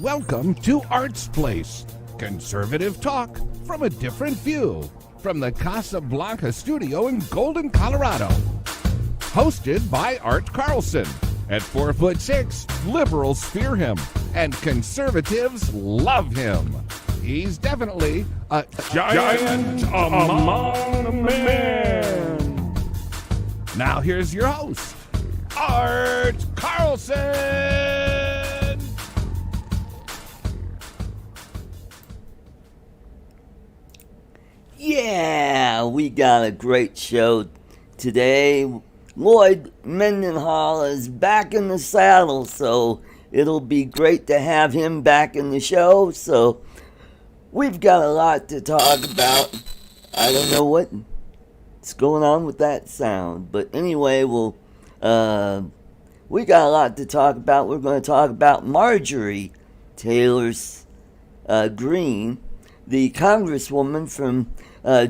Welcome to Art's Place, conservative talk from a different view, from the Casablanca studio in Golden, Colorado. Hosted by Art Carlson. At 4'6", liberals fear him, and conservatives love him. He's definitely a giant among men. Now here's your host, Art Carlson. Yeah, we got a great show today. Lloyd Mendenhall is back in the saddle, so it'll be great to have him back in the show. So we've got a lot to talk about. I don't know what's going on with that sound, but anyway, we got a lot to talk about. We're going to talk about Marjorie Taylor Greene, the congresswoman from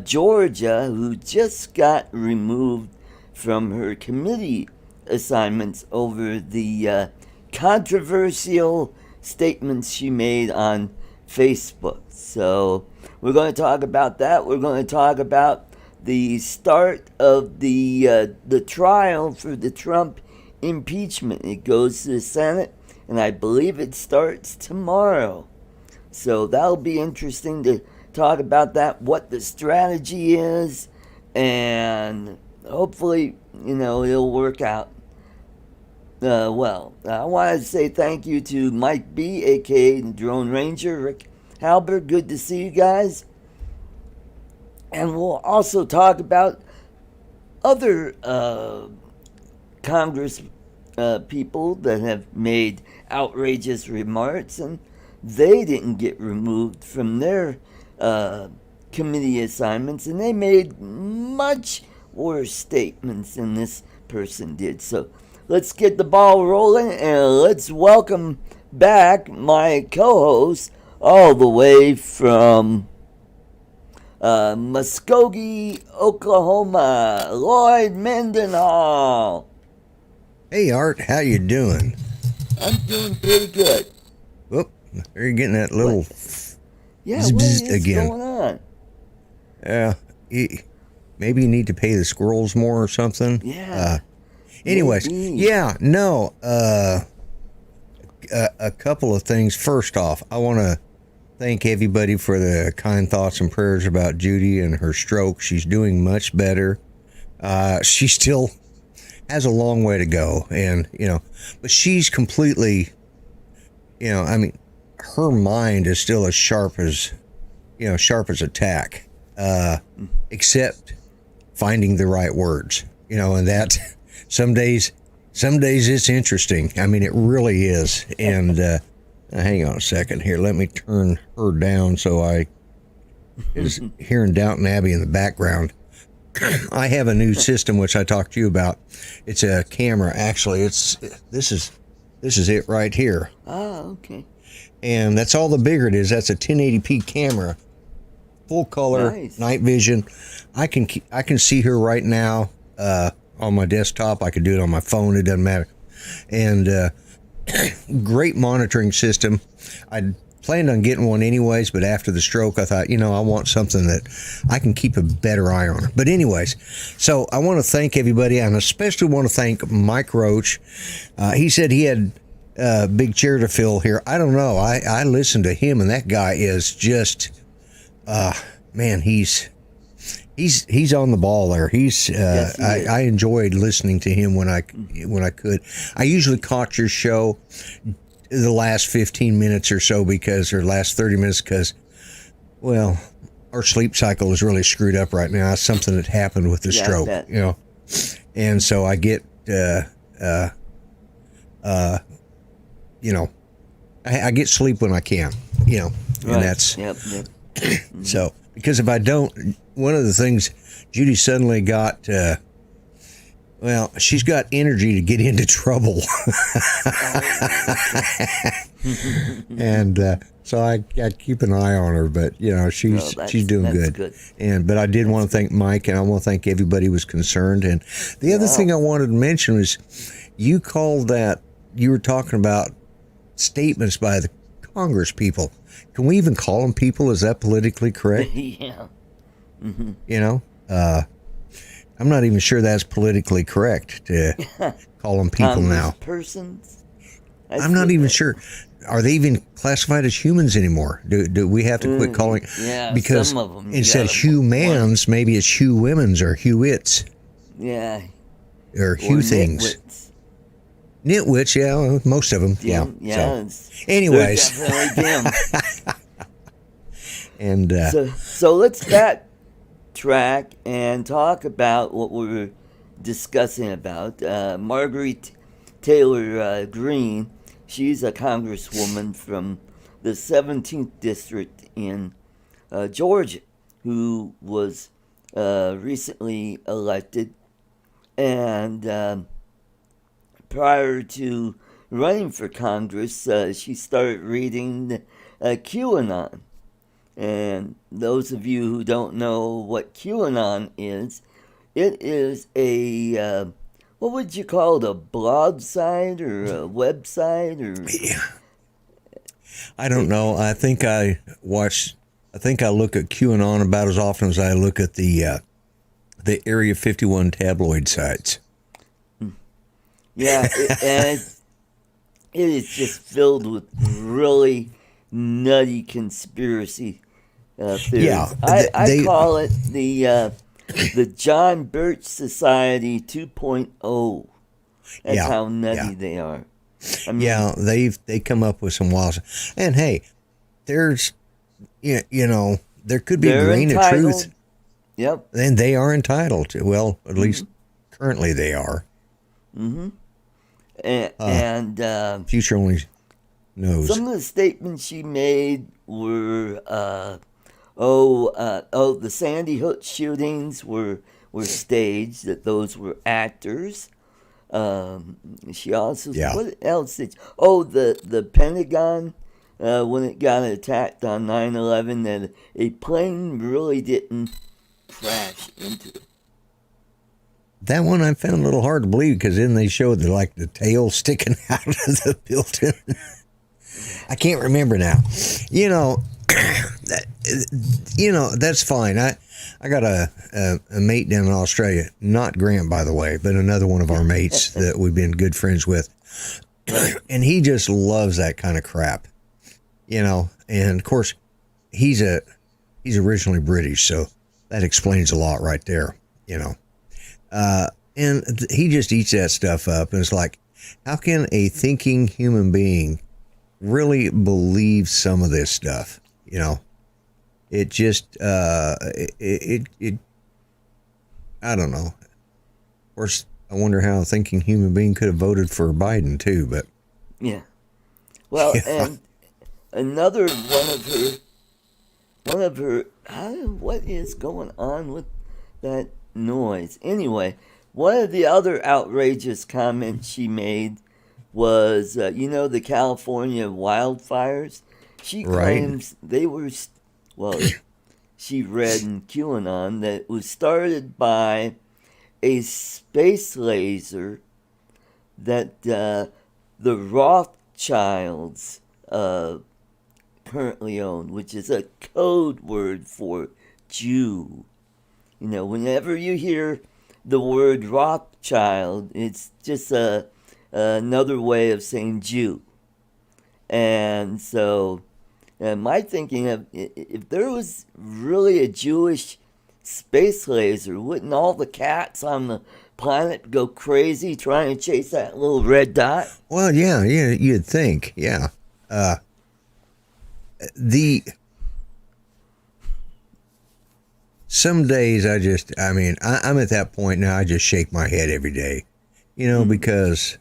Georgia, who just got removed from her committee assignments over the controversial statements she made on Facebook. So we're going to talk about that. We're going to talk about the start of the trial for the Trump impeachment. It goes to the Senate, and I believe it starts tomorrow. So that'll be interesting to talk about that, what the strategy is, and hopefully, it'll work out well. I want to say thank you to Mike B, a.k.a. the Drone Ranger, Rick Halbert. Good to see you guys. And we'll also talk about other Congress people that have made outrageous remarks, and they didn't get removed from their committee assignments, and they made much worse statements than this person did. So let's get the ball rolling, and let's welcome back my co-host all the way from Muskogee, Oklahoma, Lloyd Mendenhall. Hey Art, how you doing? I'm doing pretty good. Whoop, are you getting that little what is again? Going on? Maybe you need to pay the squirrels more or something. Yeah. Anyways, maybe. A couple of things. First off, I want to thank everybody for the kind thoughts and prayers about Judy and her stroke. She's doing much better. She still has a long way to go, and but she's completely, her mind is still as sharp as a tack, except finding the right words, and that some days it's interesting. I mean, it really is. And hang on a second here. Let me turn her down so I is hearing Downton Abbey in the background. I have a new system which I talked to you about. It's a camera. Actually, this is it right here. Oh, okay. And that's all the bigger it is. That's a 1080p camera, full color, nice. Night vision. I can see her right now on my desktop. I could do it on my phone. It doesn't matter. And great monitoring system. I planned on getting one anyways, but after the stroke, I thought, I want something that I can keep a better eye on. But anyways, so I want to thank everybody, and especially want to thank Mike Roach. He said he had big chair to fill here. I don't know. I listened to him, and that guy is just, man, he's on the ball there. He's yes, I enjoyed listening to him when I could. I usually caught your show the last 15 minutes or so or last 30 minutes because, well, our sleep cycle is really screwed up right now. It's something that happened with the stroke, and so I get I get sleep when I can, and that's yep. So, because if I don't, one of the things, Judy suddenly got, she's got energy to get into trouble. And so I keep an eye on her, but she's doing good. But I did want to thank Mike, and I want to thank everybody who was concerned. And the other thing I wanted to mention was you were talking about statements by the Congress people. Can we even call them people? Is that politically correct? Yeah. You know, I'm not even sure that's politically correct to call them people now. Persons. I'm not even sure. Are they even classified as humans anymore? Do we have to quit calling? Yeah, because some of them. instead of humans, maybe it's Hugh Women's or Hewits. Yeah. Or Hugh things. Nitwits, yeah, well, most of them. Yeah. So, anyways. Definitely them. And so let's backtrack and talk about what we were discussing about. Marjorie Taylor Greene, she's a congresswoman from the 17th district in Georgia, who was recently elected. And prior to running for Congress, she started reading QAnon. And those of you who don't know what QAnon is, it is a, what would you call it, a blog site or a website? Or I don't know. I think I look at QAnon about as often as I look at the Area 51 tabloid sites. Yeah, and it is just filled with really nutty conspiracy theories. Yeah, I call it the John Birch Society 2.0. That's how nutty they are. I mean, they come up with some wild. And hey, there's there could be a grain of truth. Yep. And they are entitled to. Well, at least currently they are. Mm-hmm. And future only knows. Some of the statements she made were, the Sandy Hook shootings were staged, that those were actors. She also, what else did, the Pentagon, when it got attacked on 9/11, that a plane really didn't crash into it. That one I found a little hard to believe, because then they showed the tail sticking out of the building. I can't remember now. That's fine. I got a mate down in Australia, not Grant, by the way, but another one of our mates that we've been good friends with. And he just loves that kind of crap, and of course he's originally British, so that explains a lot right there, and he just eats that stuff up, and it's like, how can a thinking human being really believe some of this stuff? It just it I don't know. Of course, I wonder how a thinking human being could have voted for Biden too, but yeah. Well, and another one of her what is going on with that noise? Anyway, one of the other outrageous comments she made was, the California wildfires. She claims they were, she read in QAnon that it was started by a space laser that the Rothschilds currently own, which is a code word for Jew. Whenever you hear the word Rothschild, it's just another way of saying Jew. And so my thinking of, if there was really a Jewish space laser, wouldn't all the cats on the planet go crazy trying to chase that little red dot? Well, yeah, you'd think, yeah. Some days I'm at that point now, I just shake my head every day, because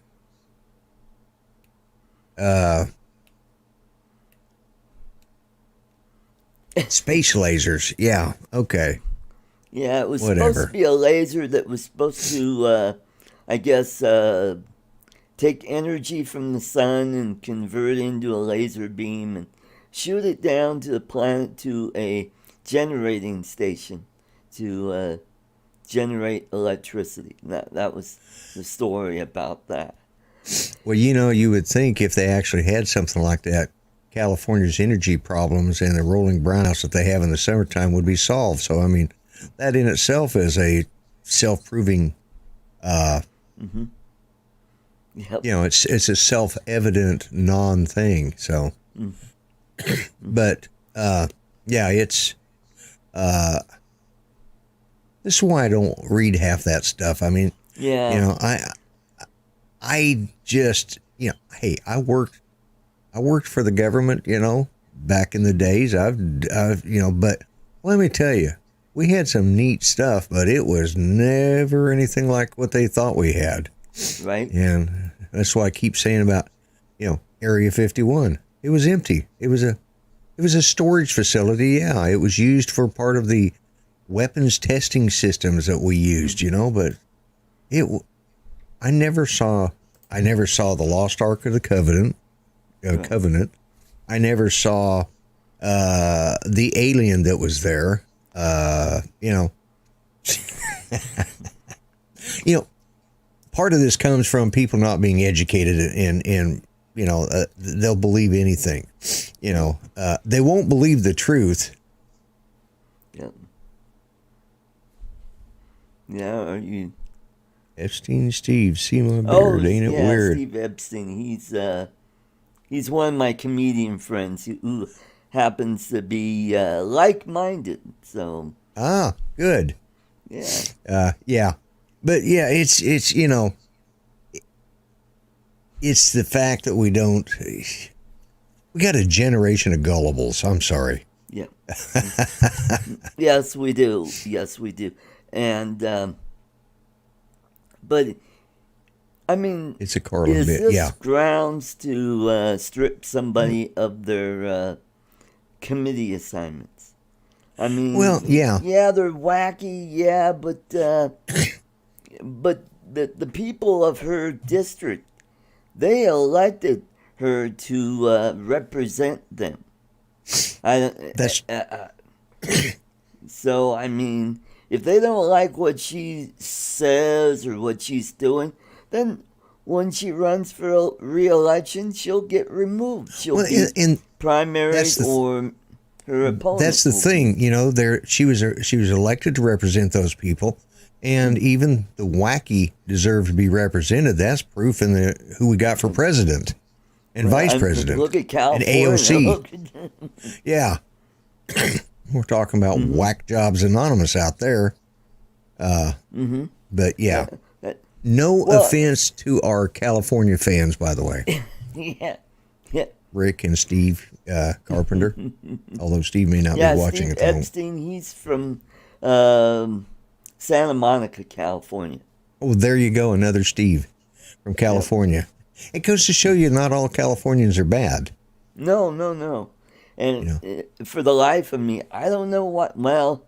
space lasers, yeah, okay. Yeah, it was supposed to be a laser that was supposed to, take energy from the sun and convert it into a laser beam and shoot it down to the planet to a generating station to generate electricity. That was the story about that. Well, you would think if they actually had something like that California's energy problems and the rolling brownouts that they have in the summertime would be solved. So, I mean, that in itself is a self-proving, Yep. it's a self-evident non-thing. So, but, it's, this is why I don't read half that stuff. I mean, I just, hey, I worked for the government, back in the days. But let me tell you, we had some neat stuff, but it was never anything like what they thought we had. Right. And that's why I keep saying about, Area 51. It was empty. It was a storage facility. Yeah, it was used for part of the weapons testing systems that we used, but I never saw the Lost Ark of the Covenant. Covenant. I never saw the alien that was there. Part of this comes from people not being educated, and they'll believe anything. They won't believe the truth. Yep. Yeah. Are you? Epstein Steve, see my beard, ain't it weird? Steve Epstein. He's one of my comedian friends who happens to be like-minded. So. Good. Yeah. Yeah. But yeah, it's it's the fact that we got a generation of gullibles. I'm sorry. Yeah. Yes, we do. And but I mean, it's a Carlin is bit. this grounds to strip somebody of their committee assignments? I mean, well, yeah, they're wacky, but the people of her district, they elected her to represent them. So I mean, if they don't like what she says or what she's doing, then when she runs for re-election, she'll get removed. She'll be in primaries or her opponent. That's the thing, she was elected to represent those people, and even the wacky deserve to be represented. That's proof in who we got for president and vice president. Look at California. And AOC. Yeah. We're talking about Whack Jobs Anonymous out there. But yeah. No offense to our California fans, by the way. Yeah. Rick and Steve Carpenter. Although Steve may not be watching Steve at home. Epstein, he's from Santa Monica, California. Oh, there you go. Another Steve from California. It goes to show you not all Californians are bad. No. And for the life of me, I don't know what. Well,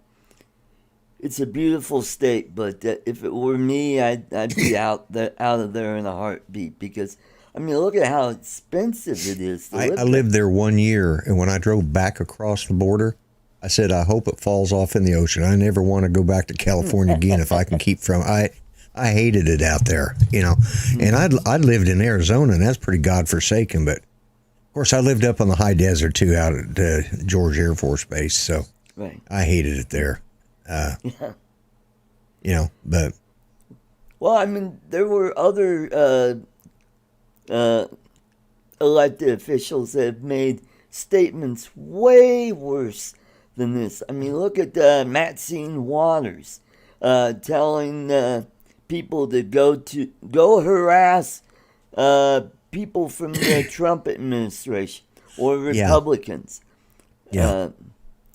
it's a beautiful state, but if it were me, I'd be out of there in a heartbeat, because I mean, look at how expensive it is to live. I lived there 1 year, and when I drove back across the border, I said, I hope it falls off in the ocean. I never want to go back to California again if I can keep from. I hated it out there, And I lived in Arizona, and that's pretty godforsaken, but. Of course, I lived up on the high desert, too, out at George Air Force Base, so I hated it there. But... Well, I mean, there were other elected officials that have made statements way worse than this. I mean, look at Maxine Waters telling people to go harass people from the Trump administration or Republicans. Yeah.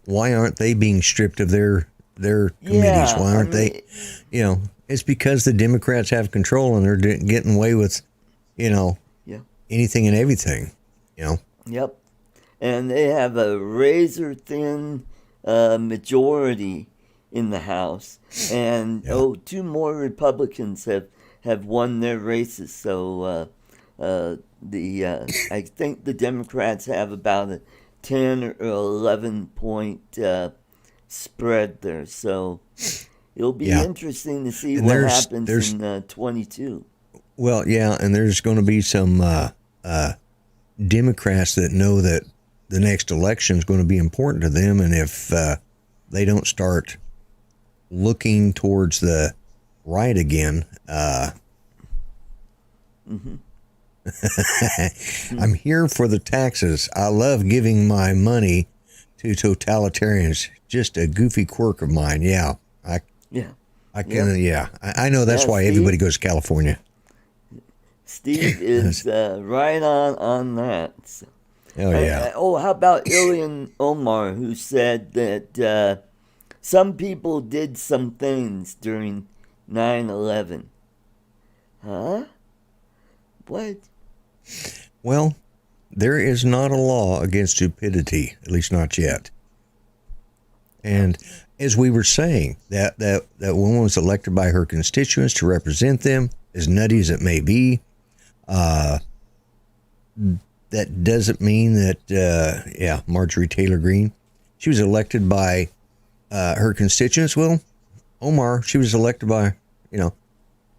Why aren't they being stripped of their committees? Why aren't they? It's because the Democrats have control and they're getting away with, anything and everything. Yep. And they have a razor thin majority in the House, and two more Republicans have won their races. So. I think the Democrats have about a 10 or 11 point spread there, so it'll be interesting to see what happens in 22. Well, and there's going to be some Democrats that know that the next election is going to be important to them, and if they don't start looking towards the right again, I'm here for the taxes. I love giving my money to totalitarians. Just a goofy quirk of mine. Yeah, I can. Yeah, I know that's why Steve, everybody goes to California. Steve is right on that. So. Oh yeah. How about Ilhan Omar, who said that some people did some things during 9/11? Huh? What? Well, there is not a law against stupidity, at least not yet. And as we were saying, that woman was elected by her constituents to represent them, as nutty as it may be. That doesn't mean that, Marjorie Taylor Greene, she was elected by her constituents. Well, Omar, she was elected by,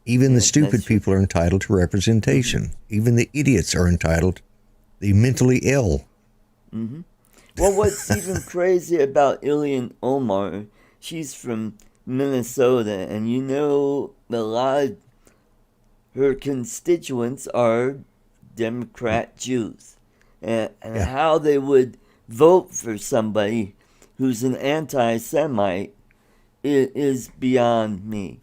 even the stupid people are entitled to representation. Even the idiots are entitled, the mentally ill. Mm-hmm. Well, what's even crazy about Ilhan Omar, she's from Minnesota, and a lot of her constituents are Democrat Jews. And how they would vote for somebody who's an anti-Semite is beyond me.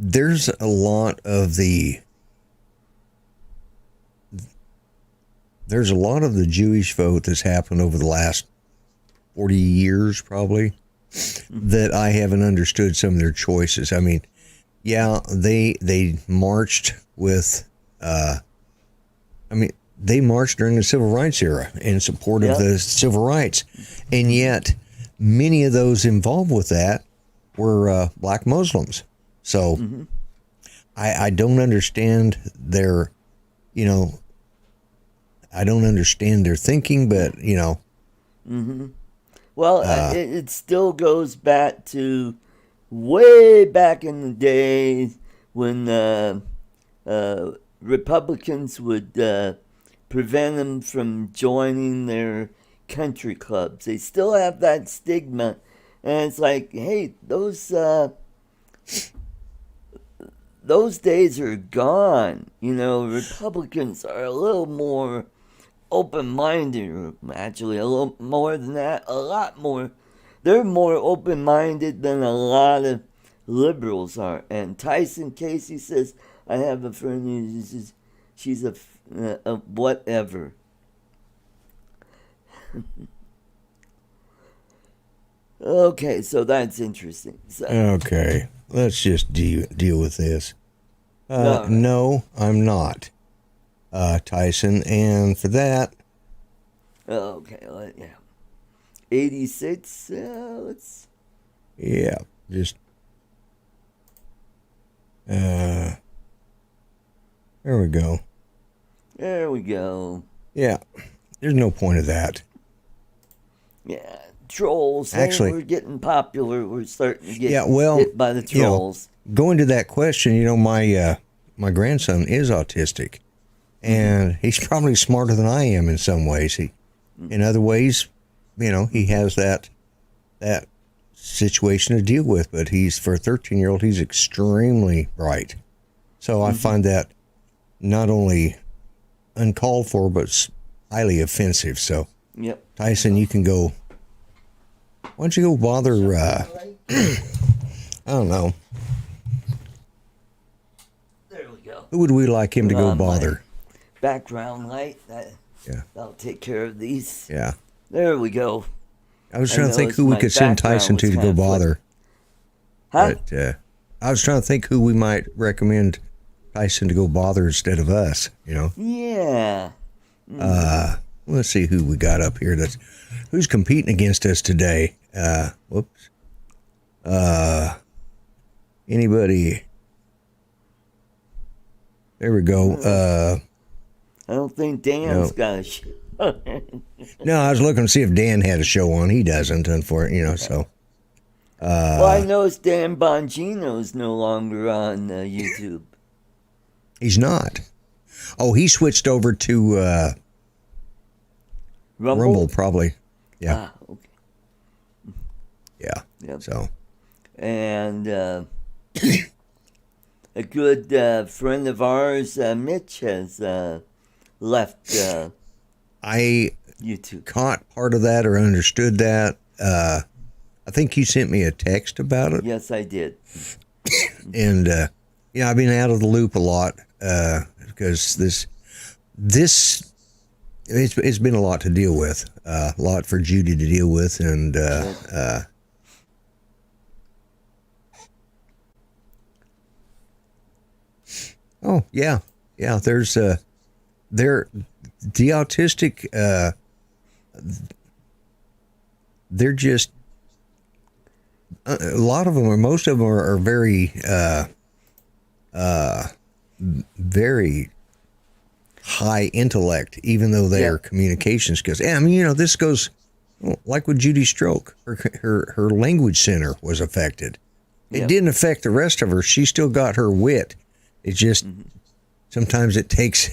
There's a lot of the Jewish vote that's happened over the last 40 years, probably, that I haven't understood some of their choices. I mean, yeah, they marched with, they marched during the civil rights era in support of the civil rights. And yet, many of those involved with that were black Muslims. So I don't understand their, I don't understand their thinking, but, Well, it still goes back to way back in the days when Republicans would prevent them from joining their country clubs. They still have that stigma. And it's like, hey, those days are gone. Republicans are a little more open-minded, or actually a little more than that, a lot more. They're more open-minded than a lot of liberals are. And Tyson Casey says, I have a friend who says she's a whatever. Okay, so that's interesting. So. Okay, let's just deal with this. Right. No, I'm not, Tyson, and for that... Okay, 86, let's... Yeah, just... there we go. There we go. Yeah, there's no point of that. Yeah, trolls. Actually, we're getting popular. We're starting to get hit by the trolls. Going to that question, my grandson is autistic, and he's probably smarter than I am in some ways. In other ways, he has that situation to deal with. But for a 13-year-old, he's extremely bright. So I find that not only uncalled for, but highly offensive. So, Tyson, you can go. Why don't you go bother? I don't know. There we go. Who would we like him to go bother? Background light. That'll take care of these. Yeah. There we go. I was trying to think who we could send Tyson to go bother. Huh? But I was trying to think who we might recommend Tyson to go bother instead of us. Yeah. Let's see who we got up here. Who's competing against us today. Whoops. Anybody? There we go. I don't think Dan's got a show. No, I was looking to see if Dan had a show on. He doesn't, unfortunately, so. Well, I noticed Dan Bongino's no longer on YouTube. He's not. Oh, he switched over to Rumble probably. Yeah. Ah, okay. Yeah. Yep. So. And a good friend of ours, Mitch, has left I YouTube. caught part of that or understood that. I think you sent me a text about it. Yes, I did. And I've been out of the loop a lot because it's been a lot to deal with, a lot for Judy to deal with, and oh yeah, there's the autistic, they're just a lot of them, or most of them are very very high intellect, even though they are communication skills. Yeah, I mean, this goes like with Judy Stroke. Her language center was affected. It didn't affect the rest of her. She still got her wit. It just sometimes it takes a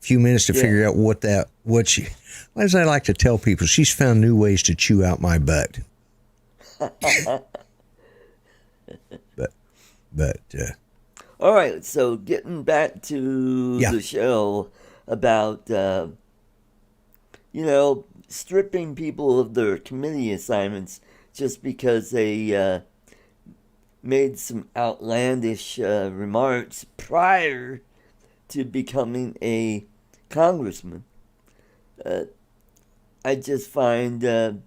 few minutes to figure out what she. As I like to tell people, she's found new ways to chew out my butt. but all right, so getting back to the show about stripping people of their committee assignments just because they made some outlandish remarks prior to becoming a congressman. I just find that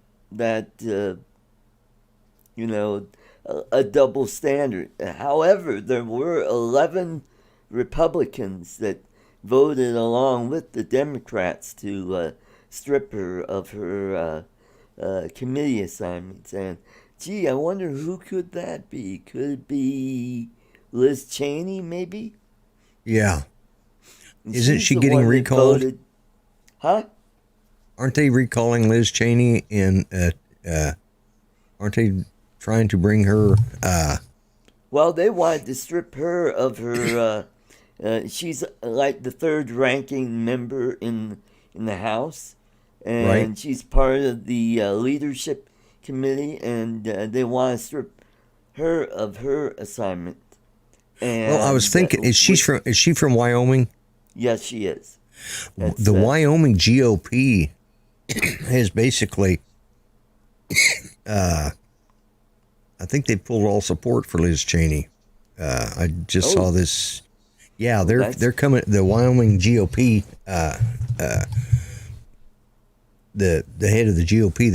a double standard. However, there were 11 Republicans that voted along with the Democrats to strip her of her committee assignments. And, gee, I wonder who could that be? Could it be Liz Cheney, maybe? Yeah. Isn't she getting recalled? Huh? Aren't they recalling Liz Cheney and aren't they trying to bring her well, they wanted to strip her of her she's like the third ranking member in the House, and she's part of the leadership committee, and they want to strip her of her assignment. And well, I was thinking, is she from Wyoming? Yes, she is. The Wyoming GOP has basically I think they pulled all support for Liz Cheney. I just saw this. Yeah, they're coming. The Wyoming GOP, the head of the GOP,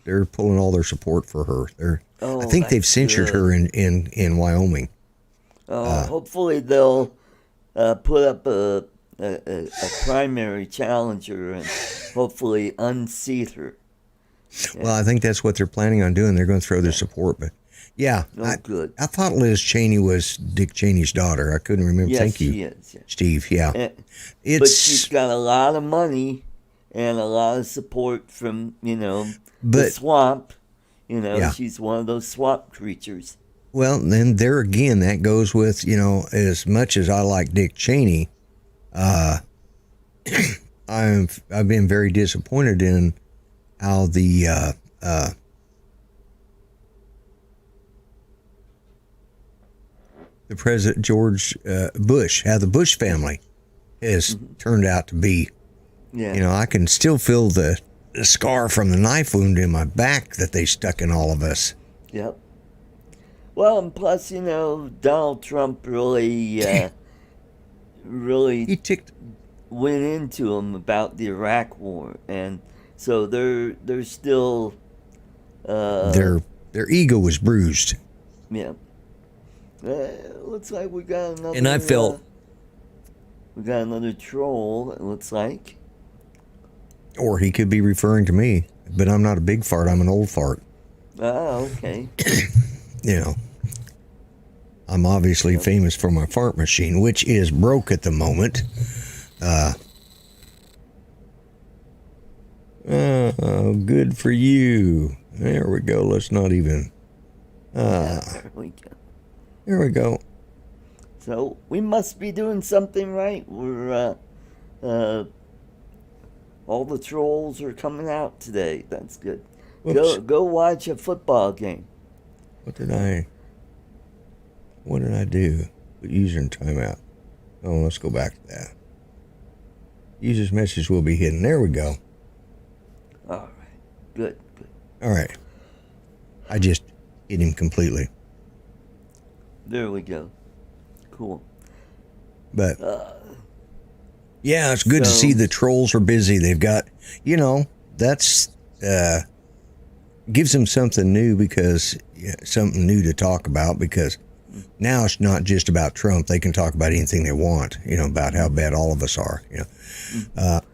they're pulling all their support for her. I think they've censured her in Wyoming. Hopefully they'll put up a primary challenger and hopefully unseat her. Yeah. Well, I think that's what they're planning on doing. They're going to throw their support, but yeah, good. I thought Liz Cheney was Dick Cheney's daughter. I couldn't remember. Yes, Thank you, she is. Yeah. Steve. Yeah, but she's got a lot of money and a lot of support from the swamp. She's one of those swamp creatures. Well, then there again, that goes with as much as I like Dick Cheney, I've been very disappointed in how the President George Bush, how the Bush family has turned out to be. Yeah. I can still feel the scar from the knife wound in my back that they stuck in all of us. Yep. Well, and plus, Donald Trump really he went into him about the Iraq War, and so they're still their ego was bruised. Yeah. Looks like we got another. And I felt we got another troll. It looks like. Or he could be referring to me, but I'm not a big fart. I'm an old fart. Oh, okay. I'm obviously famous for my fart machine, which is broke at the moment. Good for you. There we go. Let's not even. There we go. There we go. So we must be doing something right. We're All the trolls are coming out today. That's good. Whoops. Go watch a football game. What did I do? User in timeout. Oh, let's go back to that. User's message will be hidden. There we go. All right. Good. All right. I just hid him completely. There we go. Cool. But yeah, it's good to see the trolls are busy. They've got, that's gives them something new something new to talk about, because now it's not just about Trump. They can talk about anything they want, about how bad all of us are.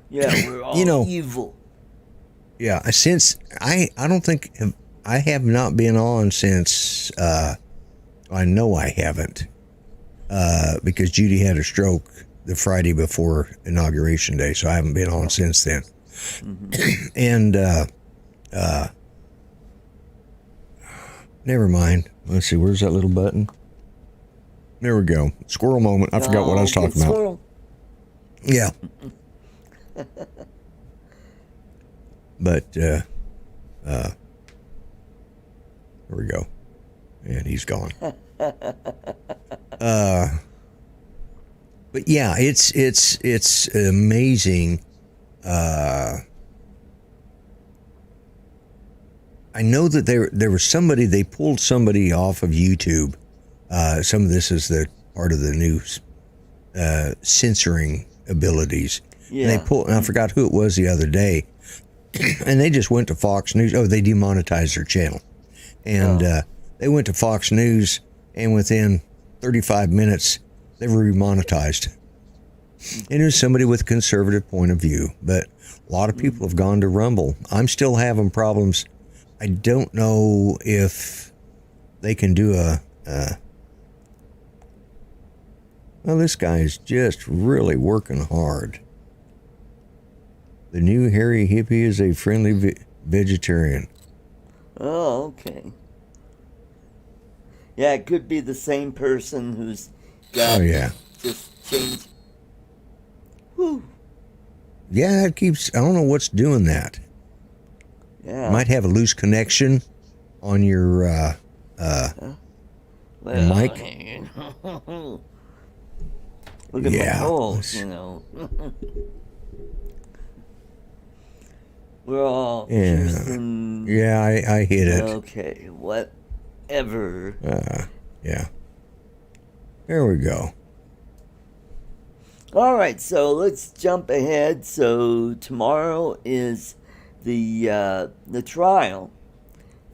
We're all evil. Yeah, since I don't think I have not been on since I know I haven't because Judy had a stroke the Friday before Inauguration Day, so I haven't been on since then. Mm-hmm. And never mind. Let's see, where's that little button? There we go. Squirrel moment. I forgot what I was talking about. Yeah. But there we go. And he's gone. But yeah, it's amazing. I know that there was somebody, they pulled somebody off of YouTube. Some of this is the part of the new censoring abilities. Yeah. And I forgot who it was the other day. And they just went to Fox News. Oh, they demonetized their channel. And they went to Fox News, and within 35 minutes, they were remonetized. And it was somebody with a conservative point of view. But a lot of people have gone to Rumble. I'm still having problems. I don't know if they can do well, this guy is just really working hard. The new hairy hippie is a friendly vegetarian. Oh, okay. Yeah, it could be the same person who's got just changed. Whew. Yeah, it keeps, I don't know what's doing that. Yeah. Might have a loose connection on your mic. Look at my holes, We're all Houston. Yeah, I hit it. Okay, whatever. Yeah. There we go. All right, so let's jump ahead. So tomorrow is the trial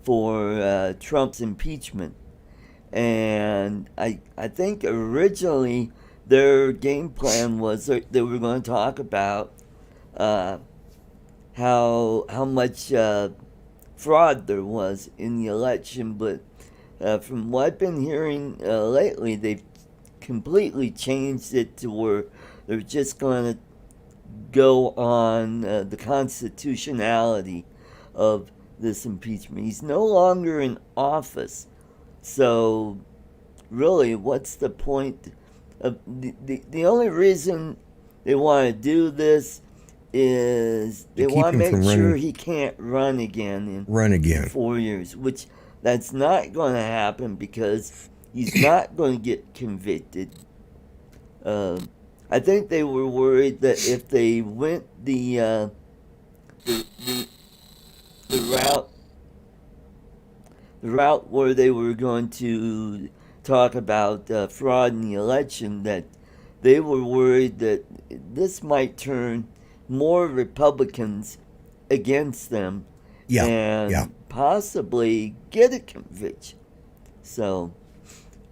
for Trump's impeachment, and I think originally their game plan was that they were going to talk about how much fraud there was in the election, but from what I've been hearing lately, they've completely changed it to where they're just going to go on the constitutionality of this impeachment. He's no longer in office, so really, what's the point of the only reason they want to do this is they want to make sure he can't run again in 4 years, which that's not going to happen because he's not going to get convicted. I think they were worried that if they went the route where they were going to talk about fraud in the election, that they were worried that this might turn more Republicans against them and possibly get a conviction. So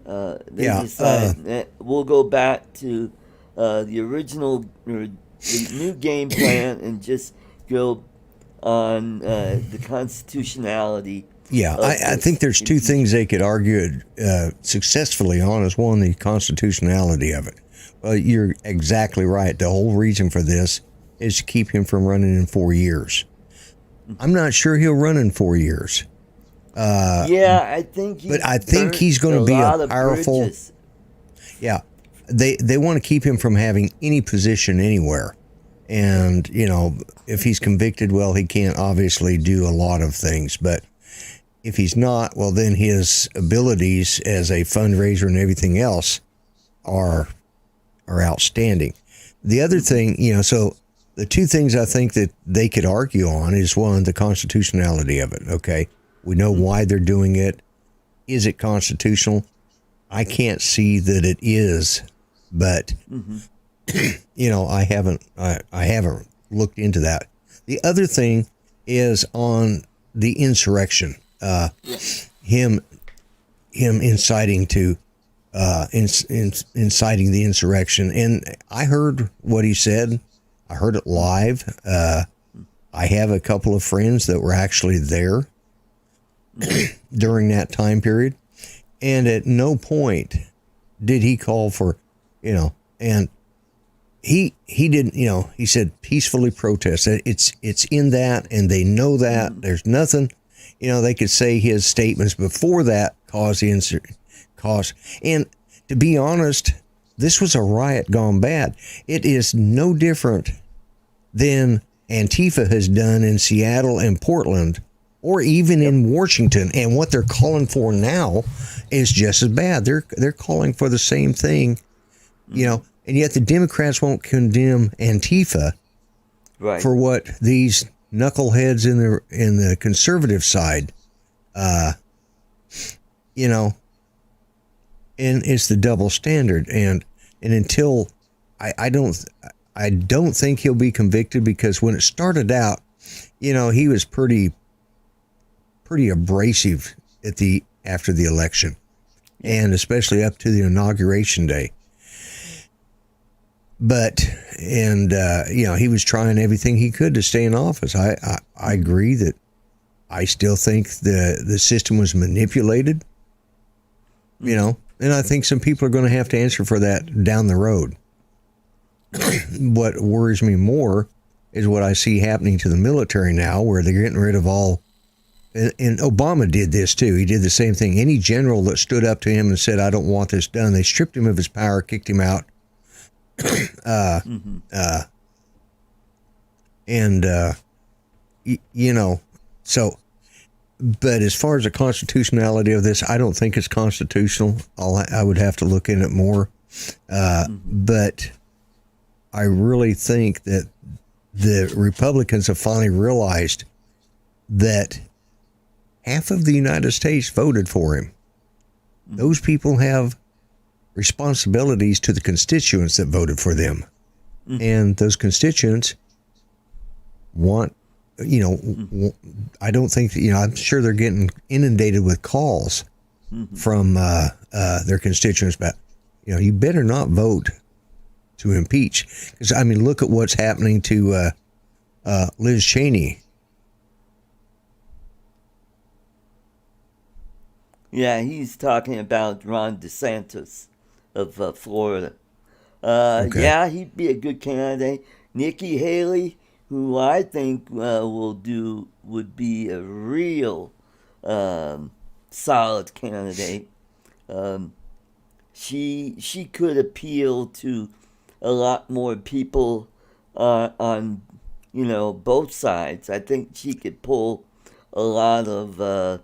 they decided that we'll go back to the original or the new game plan and just go on the constitutionality. Yeah, I think there's two things they could argue successfully on. Is one, the constitutionality of it. Well, you're exactly right. The whole reason for this is to keep him from running in 4 years. I'm not sure he'll run in 4 years. I think. But I think he's going to be a powerful. Yeah, they want to keep him from having any position anywhere, And, if he's convicted, well, he can't obviously do a lot of things. But if he's not, well, then his abilities as a fundraiser and everything else are outstanding. The other thing, so the two things I think that they could argue on is, one, the constitutionality of it. Okay. We know why they're doing it. Is it constitutional? I can't see that it is, but I haven't looked into that. The other thing is on the insurrection, him inciting to inciting the insurrection. And I heard what he said. I heard it live. I have a couple of friends that were actually there during that time period. And at no point did he call for, and he didn't, he said peacefully protest. It's in that, and they know that. There's nothing, they could say his statements before that caused the cause. And to be honest, this was a riot gone bad. It is no different than Antifa has done in Seattle and Portland, or even in Washington. And what they're calling for now is just as bad. They're calling for the same thing, and yet the Democrats won't condemn Antifa for what these knuckleheads in the conservative side, and it's the double standard. And until I don't think he'll be convicted, because when it started out, he was pretty abrasive after the election, and especially up to the inauguration day. But he was trying everything he could to stay in office. I agree that I still think the system was manipulated, and I think some people are going to have to answer for that down the road. What worries me more is what I see happening to the military now, where they're getting rid of all. And Obama did this too. He did the same thing. Any general that stood up to him and said, "I don't want this done," they stripped him of his power, kicked him out. So, but as far as the constitutionality of this, I don't think it's constitutional. I would have to look in it more. But I really think that the Republicans have finally realized that half of the United States voted for him. Those people have responsibilities to the constituents that voted for them. And those constituents want, I don't think, I'm sure they're getting inundated with calls from their constituents about, you better not vote to impeach. Because, look at what's happening to Liz Cheney. Yeah, he's talking about Ron DeSantis of Florida. Yeah, he'd be a good candidate. Nikki Haley, who I think would be a real solid candidate. She could appeal to a lot more people on both sides. I think she could pull a lot of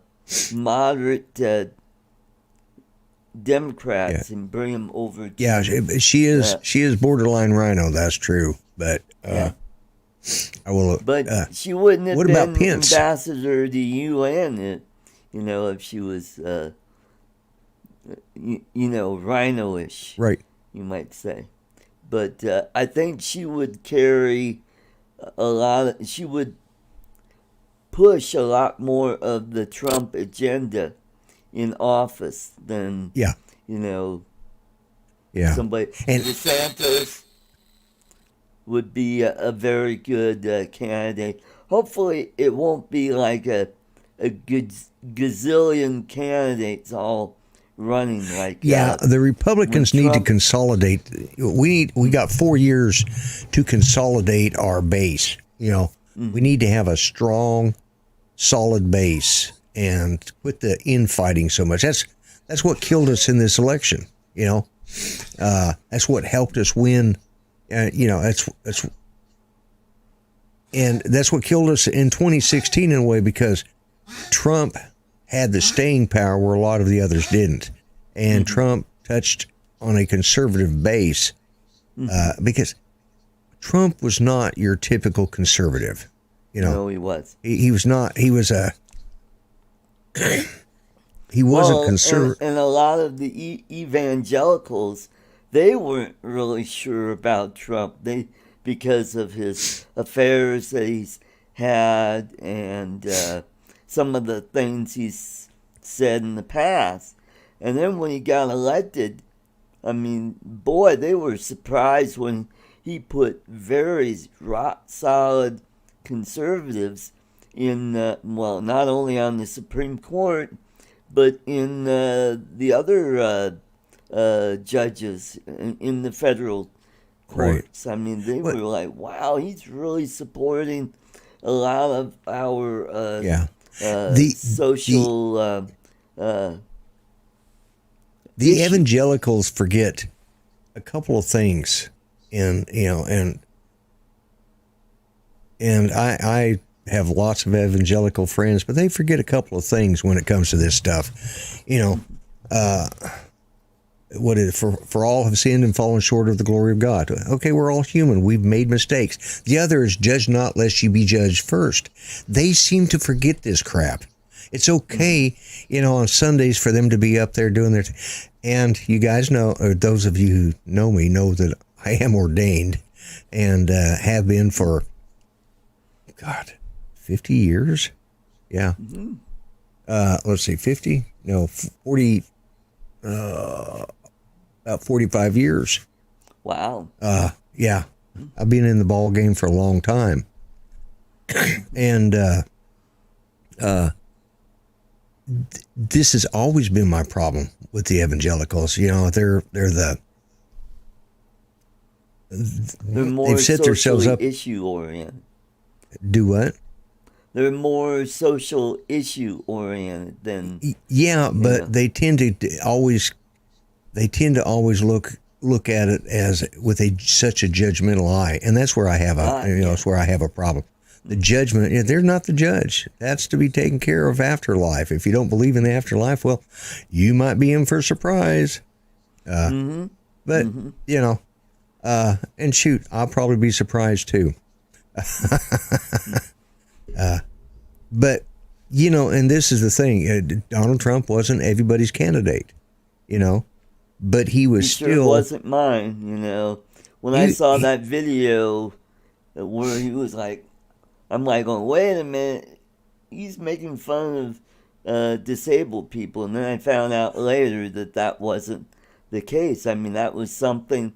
moderate Democrats and bring them over to, she is borderline rhino, that's true, but I will she wouldn't have what been about Pence? ambassador to UN if she was rhino-ish, right, you might say. But I think she would carry she would push a lot more of the Trump agenda in office than somebody. And DeSantis would be a very good candidate. Hopefully it won't be like a gazillion candidates all running like the Republicans need to consolidate. We got 4 years to consolidate our base. We need to have a strong, solid base and quit the infighting so much. That's what killed us in this election. That's what helped us win. That's And that's what killed us in 2016 in a way, because Trump had the staying power where a lot of the others didn't. And Trump touched on a conservative base because Trump was not your typical conservative. You know, No, he was. he was not. He was a. He wasn't conservative. And a lot of the evangelicals, they weren't really sure about Trump. Because of his affairs that he's had and some of the things he's said in the past. And then when he got elected, I mean, boy, they were surprised when he put very rock solid conservatives in, well, not only on the Supreme Court, but in the other judges in the federal courts. Right. I mean, they were like, wow, he's really supporting a lot of our social... The evangelicals forget a couple of things, and I have lots of evangelical friends, but they forget a couple of things when it comes to this stuff. What is for all have sinned and fallen short of the glory of God. Okay, we're all human. We've made mistakes. The other is judge not lest you be judged first. They seem to forget this crap. It's okay, on Sundays for them to be up there doing their and you guys know, or those of you who know me know that I am ordained and have been for 50 years. Yeah. Let's see, 50? No, 40 about 45 years. Wow. Yeah. I've been in the ball game for a long time. And this has always been my problem with the evangelicals. They're more they've set themselves up issue oriented. Do what? They're more social issue oriented than but they tend to always look at it as with such a judgmental eye, and that's where I have that's where I have a problem. The judgment, they're not the judge. That's to be taken care of afterlife. If you don't believe in the afterlife, well, you might be in for a surprise. But and shoot, I'll probably be surprised too. But and this is the thing: Donald Trump wasn't everybody's candidate, but he was sure still wasn't mine. When I saw that video where he was like, I'm like, going, wait a minute, he's making fun of disabled people, and then I found out later that wasn't the case. I mean, that was something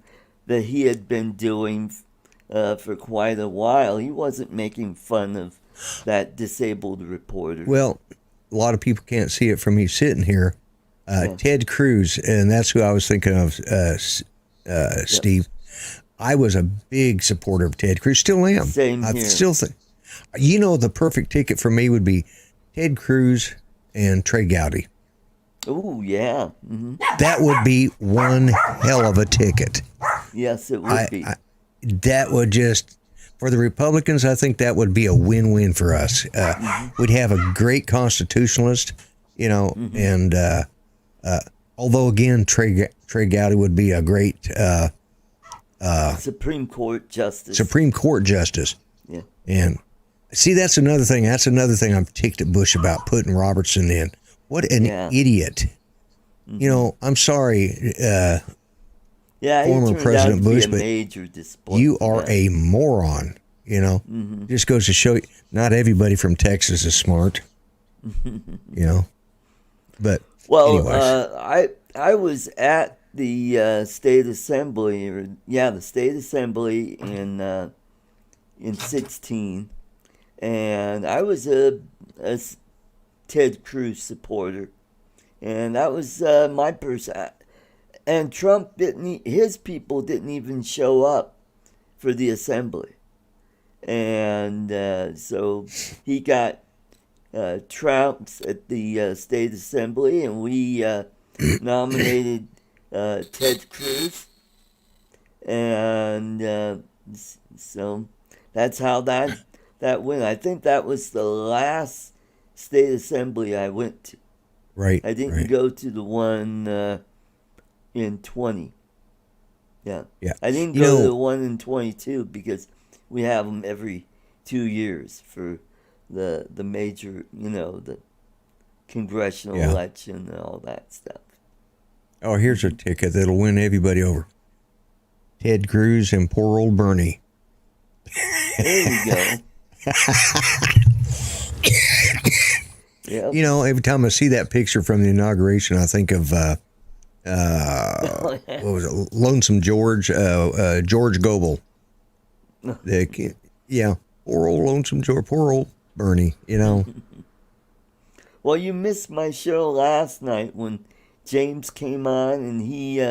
that he had been doing for quite a while. He wasn't making fun of that disabled reporter. Well, a lot of people can't see it from me sitting here. Ted Cruz, and that's who I was thinking of, Steve. I was a big supporter of Ted Cruz. Still am. Same I here. Still think. The perfect ticket for me would be Ted Cruz and Trey Gowdy. Oh, yeah. Mm-hmm. That would be one hell of a ticket. Yes, it would be. That would just, for the Republicans, I think that would be a win-win for us. We'd have a great constitutionalist, and although, again, Trey Gowdy would be a great Supreme Court Justice. Yeah. And see, that's another thing. I'm ticked at Bush about putting Robertson in. What an idiot. I'm sorry, former President Bush, but you are a moron, Just goes to show you, not everybody from Texas is smart, But, anyways. I was at the State Assembly, the State Assembly in 16, and I was a Ted Cruz supporter, and that was my person. And Trump his people didn't even show up for the assembly, and so he got trounced at the State Assembly, and we nominated Ted Cruz, and so that's how that that win. I think that was the last state assembly I went to. Right. I didn't right. go to the one in 20. Yeah. Yeah. I didn't You go to know- the one in 22 because we have them every 2 years for the major, the congressional Yeah. election and all that stuff. Oh, here's a ticket that'll win everybody over. Ted Cruz and poor old Bernie. There you go. Yep. You know, every time I see that picture from the inauguration, I think of what was it? Lonesome George, George Goebel. Yeah, poor old Lonesome George, poor old Bernie. You know. Well, you missed my show last night when James came on and he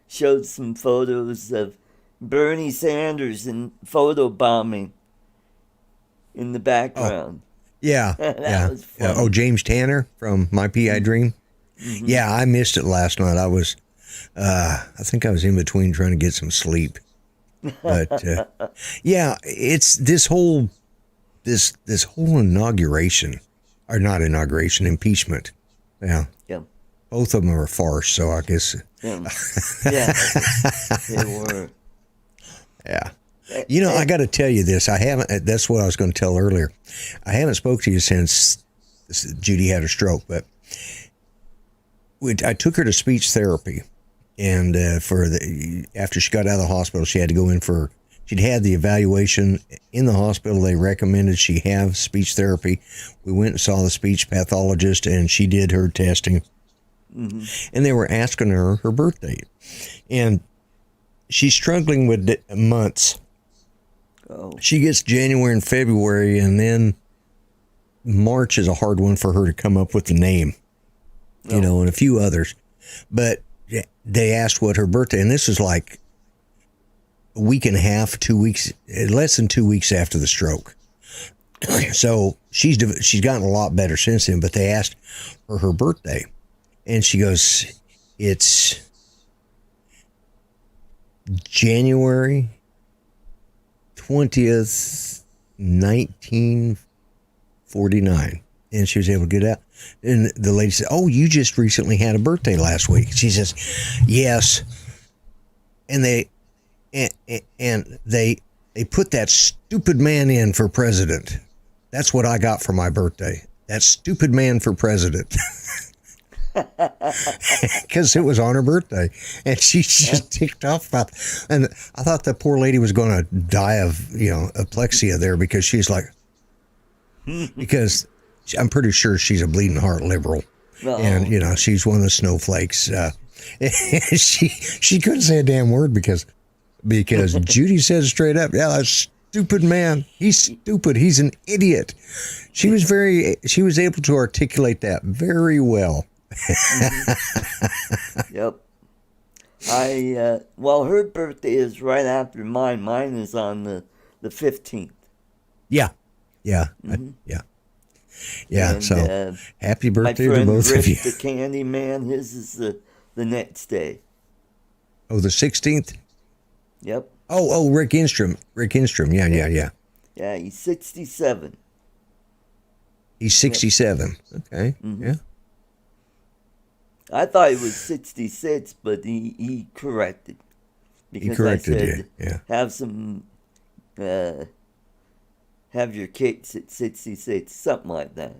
showed some photos of Bernie Sanders and photo bombing in the background. Yeah, That was yeah. funny. Oh, James Tanner from My PI Dream. Mm-hmm. Yeah, I missed it last night. I was, I think I was in between trying to get some sleep. But yeah, it's this whole inauguration, or not inauguration, impeachment. Yeah, Yeah. both of them are a farce. So I guess. Yeah. Yeah. They were. Yeah. You know, I got to tell you this. I haven't. That's what I was going to tell earlier. I haven't spoke to you since Judy had her stroke, but I took her to speech therapy, and after she got out of the hospital, she had to go in for. She'd had the evaluation in the hospital. They recommended she have speech therapy. We went and saw the speech pathologist, and she did her testing. Mm-hmm. And they were asking her birthday, and she's struggling with months. Oh. She gets January and February, and then March is a hard one for her to come up with the name, and a few others. But they asked what her birthday, and this is like a week and a half, 2 weeks, less than 2 weeks after the stroke. So she's gotten a lot better since then, but they asked her birthday, and she goes, it's January 20th, 1949. And she was able to get out. And the lady said, oh, you just recently had a birthday last week. She says, yes. And they put that stupid man in for president. That's what I got for my birthday. That stupid man for president. Because it was on her birthday, and she's just ticked off about it. And I thought that poor lady was going to die of aplexia there, because she's like, because I'm pretty sure she's a bleeding heart liberal. Uh-oh. And she's one of the snowflakes. She couldn't say a damn word because Judy said straight up, yeah, that stupid man, he's stupid, he's an idiot. She was able to articulate that very well. Yep. Well, her birthday is right after mine. Mine is on the 15th. Yeah. Yeah. Mm-hmm. Yeah. And, So happy birthday my to friend both Rick, of you. the Candy Man, his is the next day. Oh, the 16th? Yep. Oh, Rick Instrom. Yeah. Yeah, he's 67. He's 67. Okay. Mm-hmm. Yeah. I thought he was 66, but he corrected. Because He corrected I said, you, yeah. have your cakes at 66, something like that.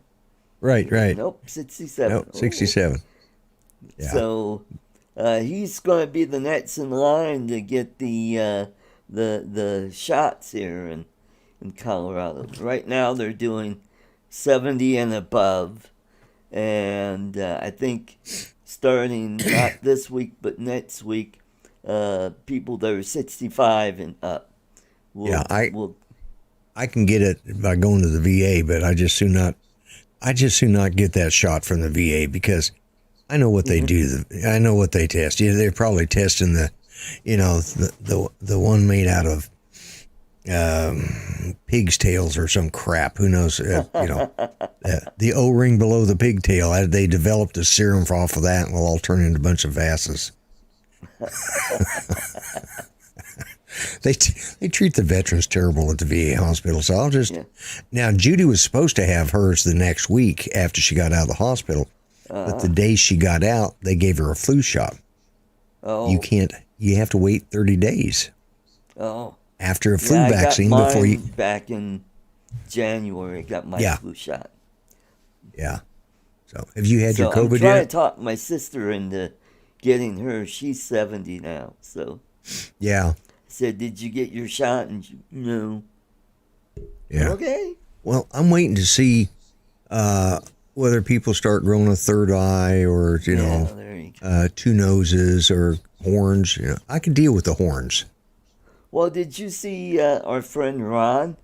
Right. Nope, 67. Nope, 67. Yeah. So he's going to be the next in line to get the shots here in Colorado. Right now they're doing 70 and above, and I think starting not this week but next week, people that are 65 and up will. I can get it by going to the VA, but I just do not get that shot from the VA, because I know what they do. I know what they test. Yeah, they're probably testing the one made out of pig's tails or some crap. Who knows? The O-ring below the pigtail. They developed a serum off of that, and we'll all turn into a bunch of asses. they treat the veterans terrible at the VA hospital. So I'll just now. Judy was supposed to have hers the next week after she got out of the hospital, but the day she got out, they gave her a flu shot. Oh. You can't. You have to wait 30 days. Oh. After a flu vaccine I got before you. Back in January, I got my flu shot. Yeah. So have you had your COVID I'm trying yet? to talk my sister into getting her. She's 70 now, so. Yeah. I said, "Did you get your shot?" And she, no. Yeah. Okay. Well, I'm waiting to see whether people start growing a third eye or there you go. two noses or horns. You know, I could deal with the horns. Well, did you see our friend Ron?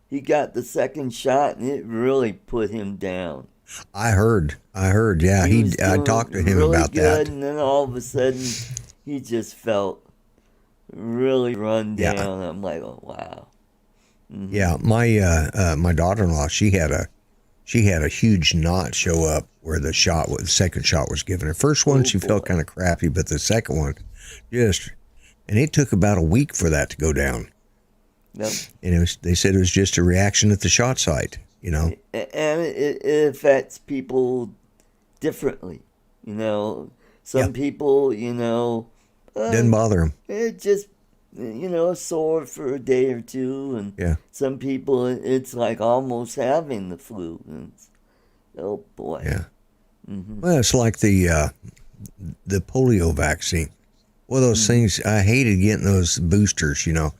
He got the second shot, and it really put him down. I heard. Yeah, I talked to him really about good, that. And then all of a sudden, he just felt really run down. Yeah. I'm like, oh wow. Mm-hmm. Yeah, my daughter-in-law, she had a huge knot show up where the second shot was given her. First one, she felt kind of crappy, but the second one, and it took about a week for that to go down. Yep. And they said it was just a reaction at the shot site, you know. And it affects people differently, you know. Some people, you know, Didn't bother them. It just, you know, sore for a day or two, and some people, it's like almost having the flu. And oh boy. Yeah. Mm-hmm. Well, it's like the polio vaccine. Well, those things, I hated getting those boosters, you know.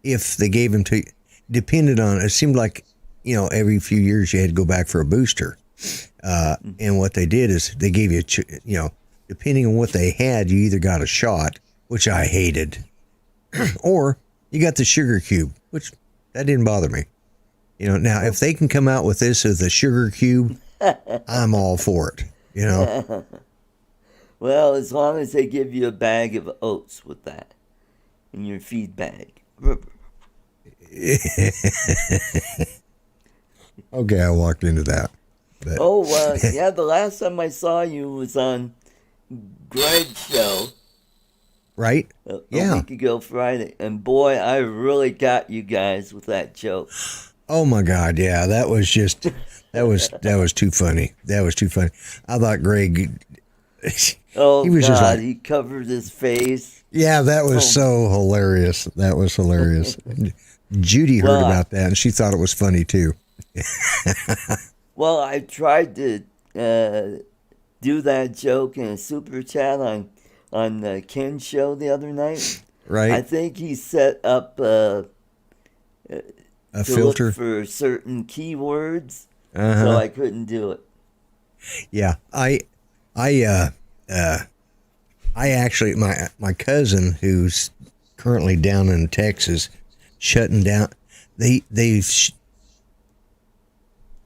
If they gave them to you, depended on, it seemed like, you know, every few years you had to go back for a booster. And what they did is they gave you, you know, depending on what they had, you either got a shot, which I hated, or you got the sugar cube, which that didn't bother me. You know, now if they can come out with this as a sugar cube, I'm all for it, you know. Well, as long as they give you a bag of oats with that in your feed bag. Okay, I walked into that. But. Yeah, the last time I saw you was on Greg's show. Right? A week ago Friday. And boy, I really got you guys with that joke. Oh my God, yeah, that was just that was too funny. That was too funny. I thought Greg Oh, he was God, just like, he covered his face. Yeah, that was so hilarious. That was hilarious. Judy heard about that, and she thought it was funny, too. Well, I tried to do that joke in a super chat on Ken's show the other night. Right. I think he set up a filter look for certain keywords, so I couldn't do it. Yeah, I actually, my cousin who's currently down in Texas, shutting down.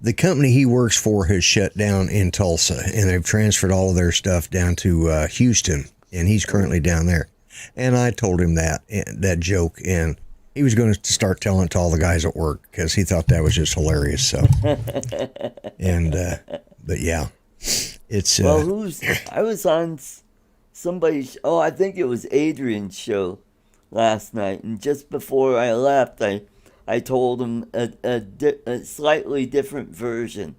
The company he works for has shut down in Tulsa, and they've transferred all of their stuff down to Houston, and he's currently down there. And I told him that joke, and he was going to start telling it to all the guys at work because he thought that was just hilarious. So, and but yeah, it's well, I was on somebody's. I think it was Adrian's show last night, and just before I left, I told him a slightly different version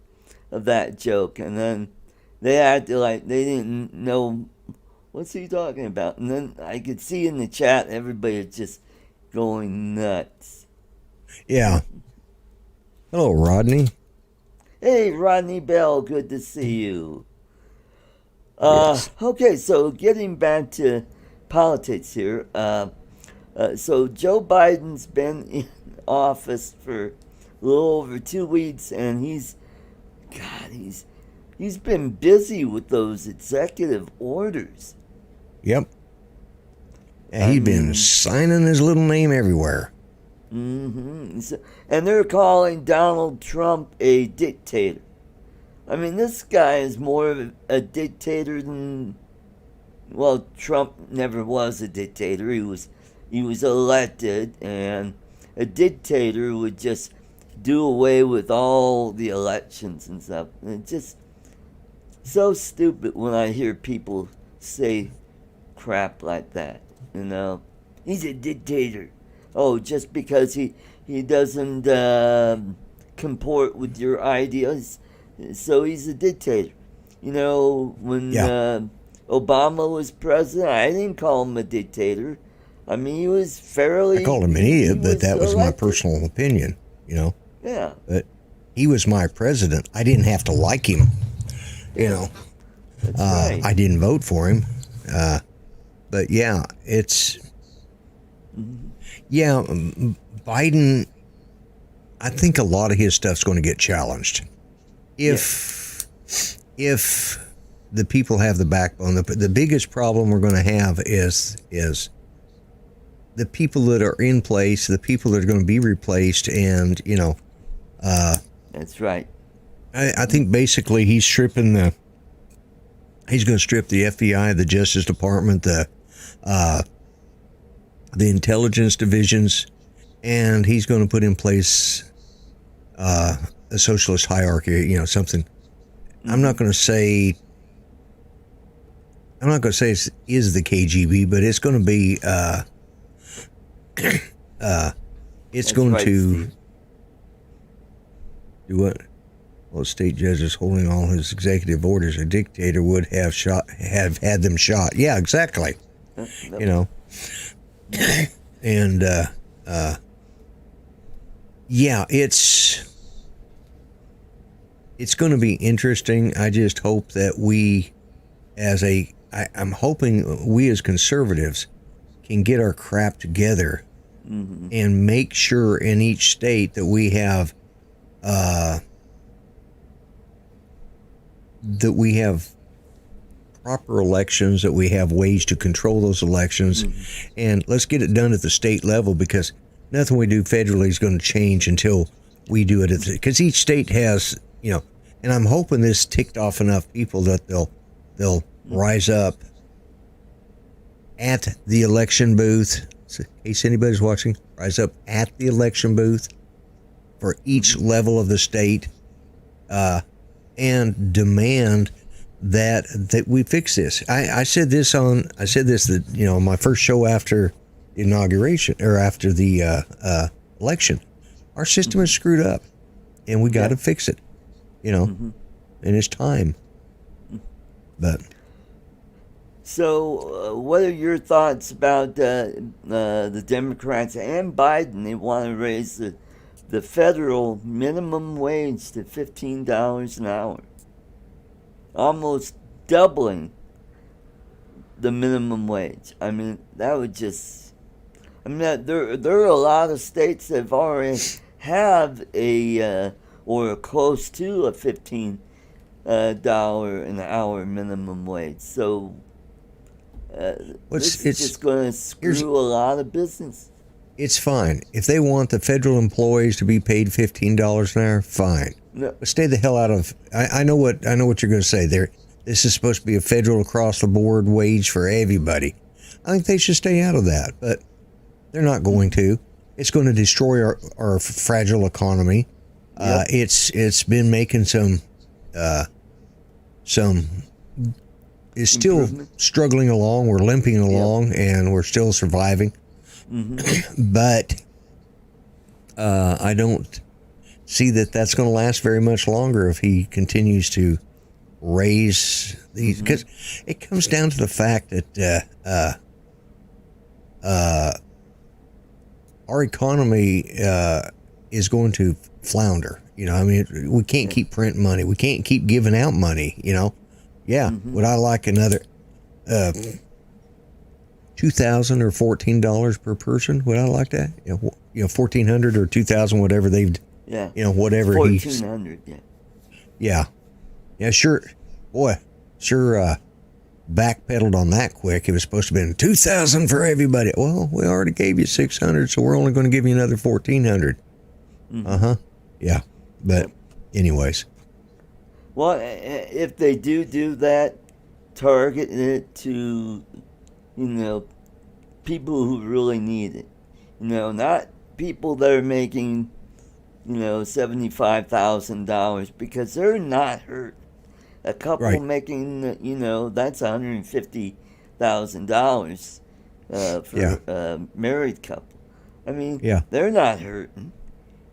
of that joke, and then they acted like they didn't know what's he talking about. And then I could see in the chat everybody was just going nuts. Yeah. Hello, Rodney. Hey, Rodney Bell, good to see you. Yes. Okay, so getting back to politics here. So Joe Biden's been in office for a little over 2 weeks, and he's been busy with those executive orders. Yep. And he's been signing his little name everywhere. Mm-hmm. And they're calling Donald Trump a dictator. I mean, this guy is more of a dictator than... Well, Trump never was a dictator. He was elected, and a dictator would just do away with all the elections and stuff. And it's just so stupid when I hear people say crap like that, you know. He's a dictator. oh, just because he doesn't comport with your ideas, so he's a dictator. You know, when Obama was president, I didn't call him a dictator. I mean, he was fairly. I called him an idiot, but that was my personal opinion, you know. Yeah. But he was my president. I didn't have to like him, you know. That's right. I didn't vote for him. But yeah, it's. Yeah, Biden, I think a lot of his stuff's going to get challenged. If the people have the backbone, the biggest problem we're going to have is the people that are in place, the people that are going to be replaced, and, you know. That's right. I think basically he's going to strip the FBI, the Justice Department, the intelligence divisions, and he's going to put in place a socialist hierarchy, you know, something. I'm not going to say it is the KGB, but it's going to be it's going to do what? Well, state judges holding all his executive orders, a dictator would have had them shot. Yeah, exactly. You know. And yeah, it's going to be interesting. I just hope that I'm hoping we as conservatives can get our crap together and make sure in each state that we have proper elections, that we have ways to control those elections, and let's get it done at the state level, because nothing we do federally is going to change until we do it because each state has, you know, and I'm hoping this ticked off enough people that they'll rise up at the election booth. So, in case anybody's watching, rise up at the election booth for each level of the state, and demand that we fix this. I said this that, you know, my first show after the inauguration, or after the election. Our system is screwed up, and we got to fix it, you know, and it's time. But so, what are your thoughts about the Democrats and Biden? They want to raise the federal minimum wage to $15 an hour, almost doubling the minimum wage. I mean, that would just. I mean, there are a lot of states that have already have a or close to a $15 an hour minimum wage. So this is just going to screw a lot of business. It's fine if they want the federal employees to be paid $15 an hour. Fine, but stay the hell out of. I know what you're going to say. This is supposed to be a federal across the board wage for everybody. I think they should stay out of that, but they're not going to. It's going to destroy our fragile economy. It's been making some. Is still struggling along. We're limping along, and we're still surviving. But I don't see that that's going to last very much longer if he continues to raise these. Because it comes down to the fact that our economy is going to flounder. You know, I mean, we can't keep printing money. We can't keep giving out money. You know, would I like another $2,000 or $14 per person? Would I like that? You know, $1,400 or $2,000, whatever they've. Yeah. You know, whatever he's. $1,400. Yeah. Sure. Boy, sure. Backpedaled on that quick. It was supposed to have been $2,000 for everybody. Well, we already gave you $600, so we're only going to give you another $1,400. Yeah. But, anyways. Well, if they do that, target it to, people who really need it. Not people that are making, $75,000, because they're not hurt. A couple making, that's $150,000 for a married couple. I mean, Yeah. they're not hurting.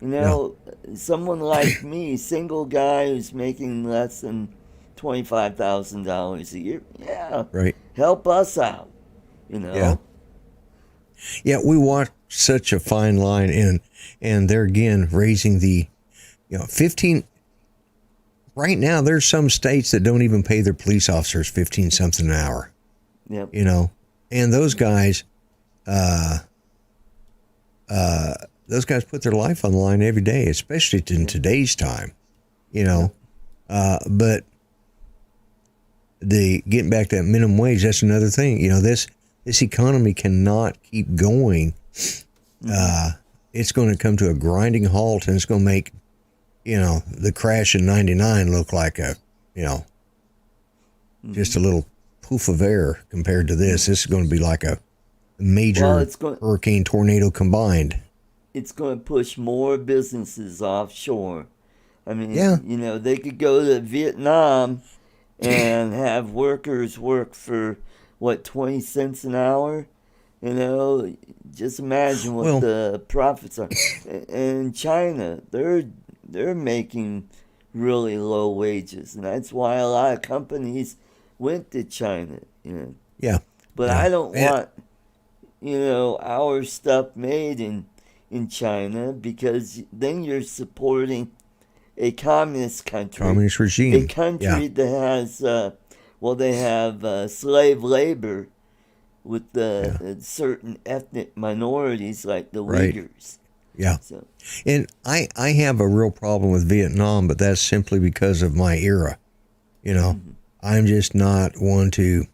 You know, someone like me, single guy who's making less than $25,000 a year, yeah, Right. help us out. You Yeah. know. Yeah, we walk such a fine line, and they're again raising the, 15. Right now, there's some states that don't even pay their police officers 15 something an hour. Yep. And those guys, those guys put their life on the line every day, especially in today's time. But the getting back to that minimum wage, that's another thing. This economy cannot keep going. It's going to come to a grinding halt, and it's going to make, the crash in '99 look like just a little poof of air compared to this. This is going to be like a major hurricane tornado combined. It's going to push more businesses offshore. I mean, Yeah. They could go to Vietnam and have workers work for, 20 cents an hour? Just imagine what the profits are. And China, they're making really low wages, and that's why a lot of companies went to China. Yeah. But I don't want, our stuff made in China, because then you're supporting a communist country. Communist regime. A country that has, they have slave labor with certain ethnic minorities like the Uyghurs. Yeah. So. And I have a real problem with Vietnam, but that's simply because of my era. I'm just not one to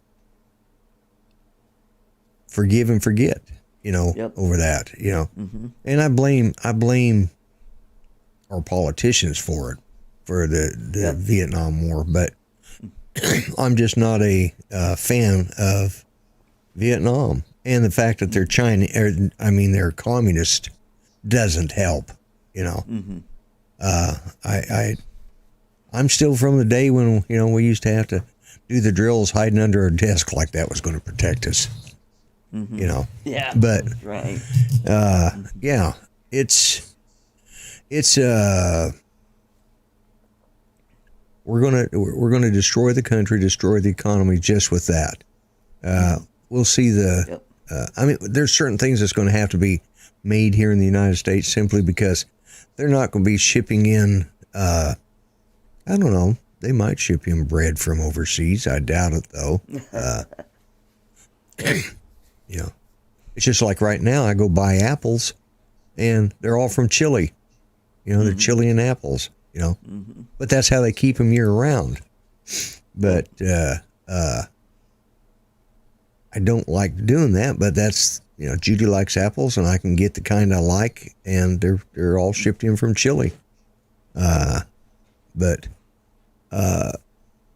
forgive and forget, over that, And I blame our politicians for it, for the Vietnam War, but I'm just not a fan of Vietnam. And the fact that they're they're communist doesn't help, I'm still from the day when, we used to have to do the drills hiding under a desk like that was going to protect us, Yeah. But, right. it's we're gonna destroy the country, destroy the economy just with that. We'll see there's certain things that's going to have to be made here in the United States simply because they're not going to be shipping in. I don't know. They might ship in bread from overseas. I doubt it, though. It's just like right now. I go buy apples, and they're all from Chile. They're Chilean apples. But that's how they keep them year round. But I don't like doing that. But that's Judy likes apples, and I can get the kind I like, and they're all shipped in from Chile. But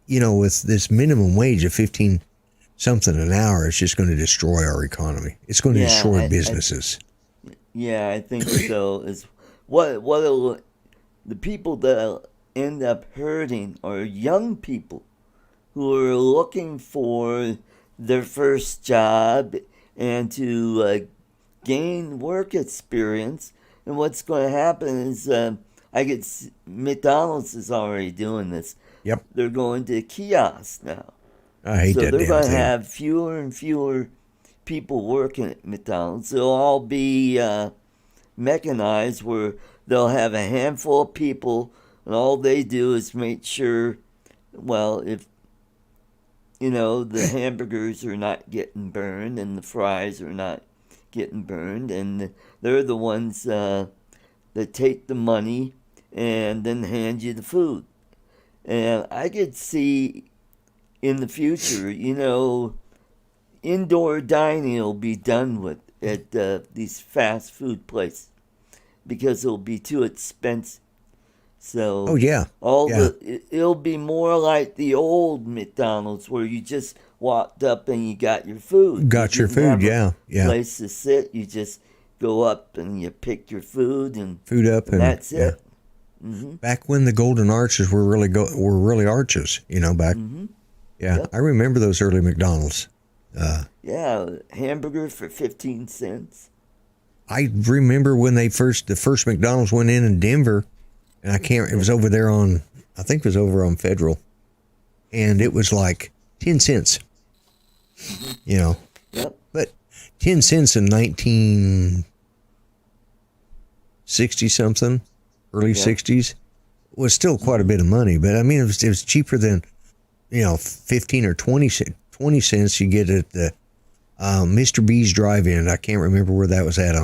with this minimum wage of 15 something an hour, it's just going to destroy our economy. It's going to destroy businesses. I think so. Is the people that end up hurting are young people who are looking for their first job and to gain work experience. And what's going to happen is McDonald's is already doing this. Yep. They're going to kiosks now. I hate that damn thing. So they're going to have fewer and fewer people working at McDonald's. They'll all be mechanized, where they'll have a handful of people, and all they do is make sure, if the hamburgers are not getting burned and the fries are not getting burned, and they're the ones that take the money and then hand you the food. And I could see in the future, indoor dining will be done with at these fast food places because it'll be too expensive. So it'll be more like the old McDonald's where you just walked up and you got your food. Place to sit. You just go up and you pick your food and that's it. Mm-hmm. Back when the golden arches were really arches, back. Mm-hmm. I remember those early McDonald's. Hamburger for 15 cents. I remember when the first McDonald's went in Denver, and it was over there I think it was over on Federal, and it was like 10 cents, Yep. but 10 cents in 1960 something, early 60s was still quite a bit of money, but I mean, it was cheaper than, 15 or 20 cents you get at the Mr. B's drive-in. I can't remember where that was at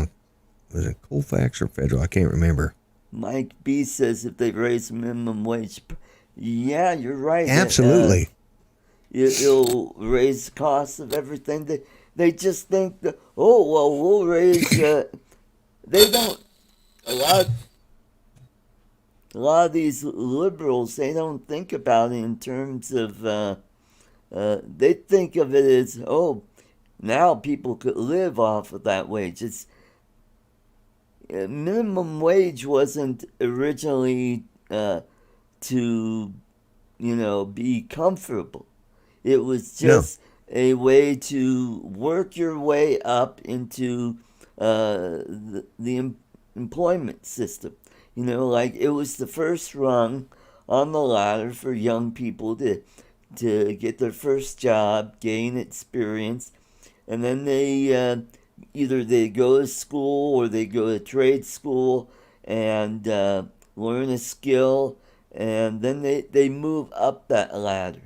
was it Colfax or Federal? I can't remember. Mike B says if they raise minimum wage, yeah, you're right. Absolutely. It'll raise the cost of everything. They just think that, oh, well, we'll raise, they don't, a lot of these liberals, they don't think about it in terms of, they think of it as, oh, now people could live off of that wage. Minimum wage wasn't originally to, be comfortable. It was just a way to work your way up into the employment system. Like it was the first rung on the ladder for young people to get their first job, gain experience, and then they either they go to school or they go to trade school and learn a skill, and then they move up that ladder.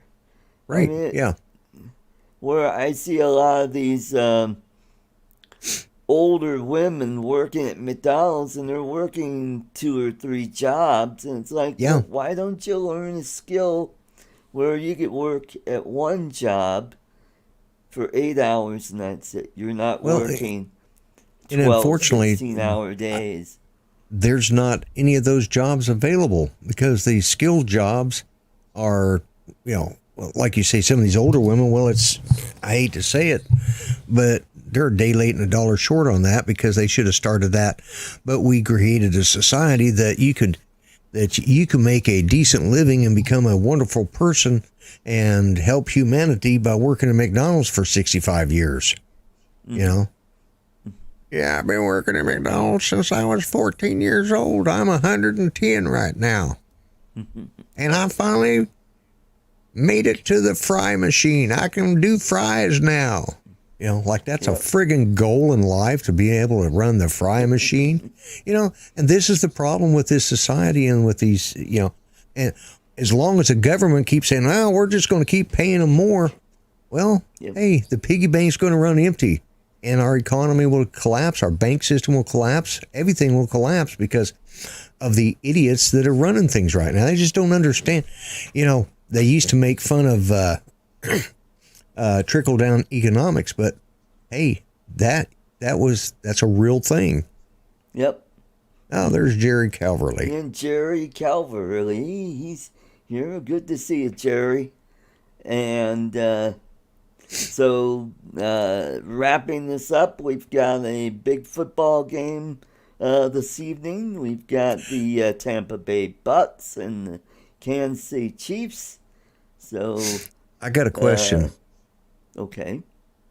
Right. Where I see a lot of these older women working at McDonald's, and they're working 2 or 3 jobs, and it's like, well, why don't you learn a skill where you could work at one job for 8 hours and that's it? You're not working 12, 16-hour days. There's not any of those jobs available because these skilled jobs are, like you say, some of these older women, I hate to say it, but they're a day late and a dollar short on that because they should have started that. But we created a society that you can make a decent living and become a wonderful person and help humanity by working at McDonald's for 65 years. Yeah, I've been working at McDonald's since I was 14 years old. I'm 110 right now. And I finally made it to the fry machine. I can do fries now. Like that's a friggin' goal in life, to be able to run the fry machine. And this is the problem with this society and with these, and as long as the government keeps saying, oh, we're just going to keep paying them more. Well, hey, the piggy bank's going to run empty and our economy will collapse. Our bank system will collapse. Everything will collapse because of the idiots that are running things right now. They just don't understand. They used to make fun of trickle down economics, but hey, that's a real thing. Yep. Oh, there's Jerry Calverley. And Jerry Calverley, he's here. Good to see you, Jerry. And so wrapping this up, we've got a big football game this evening. We've got the Tampa Bay Bucks and the Kansas City Chiefs. So I got a question. Okay.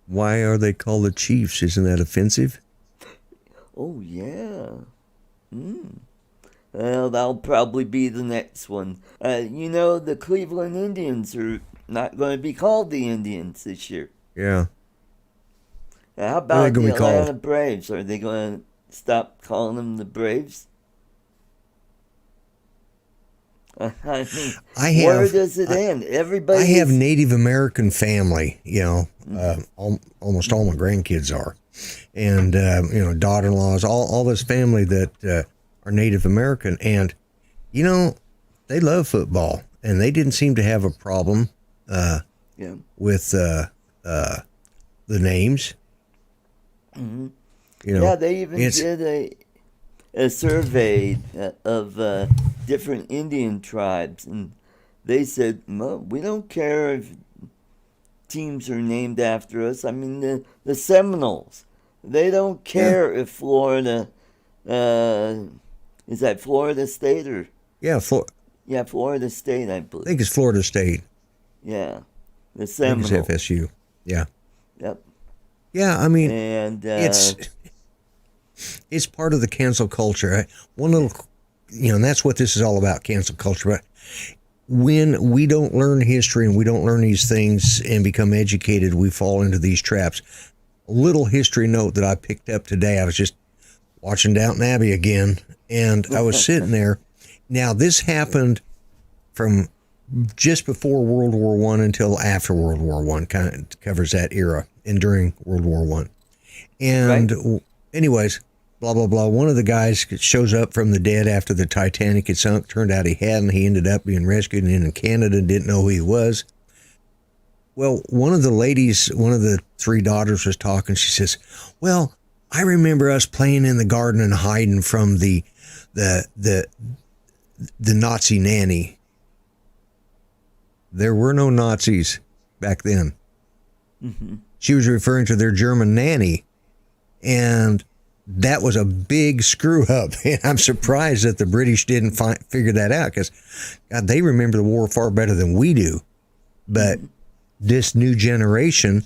Why are they called the Chiefs? Isn't that offensive? Oh, yeah. Well, that'll probably be the next one. The Cleveland Indians are not going to be called the Indians this year. Yeah. How about the Atlanta Braves? Are they going to stop calling them the Braves? I mean, where does it end? Everybody. I have Native American family. Almost all my grandkids are, and daughter-in-laws, all this family that are Native American, and they love football, and they didn't seem to have a problem with the names. Mm-hmm. They even did a survey of different Indian tribes, and they said, well, we don't care if teams are named after us. I mean, the Seminoles, they don't care if Florida, is that Florida State or? Yeah, Florida State, I believe. I think it's Florida State. Yeah, the Seminoles. I think it's FSU. Yeah. Yep. Yeah, I mean, and it's It's part of the cancel culture. One little, and that's what this is all about, cancel culture. But when we don't learn history and we don't learn these things and become educated, we fall into these traps. A little history note that I picked up today. I was just watching Downton Abbey again, and I was sitting there. Now, this happened from just before World War One until after World War One. Kind of covers that era and during World War One. And anyways, blah, blah, blah. One of the guys shows up from the dead after the Titanic had sunk. Turned out he hadn't. He ended up being rescued in Canada, didn't know who he was. Well, one of the ladies, one of the three daughters was talking. She says, well, I remember us playing in the garden and hiding from the Nazi nanny. There were no Nazis back then. Mm-hmm. She was referring to their German nanny. And that was a big screw up. And I'm surprised that the British didn't figure that out, because God, they remember the war far better than we do. But this new generation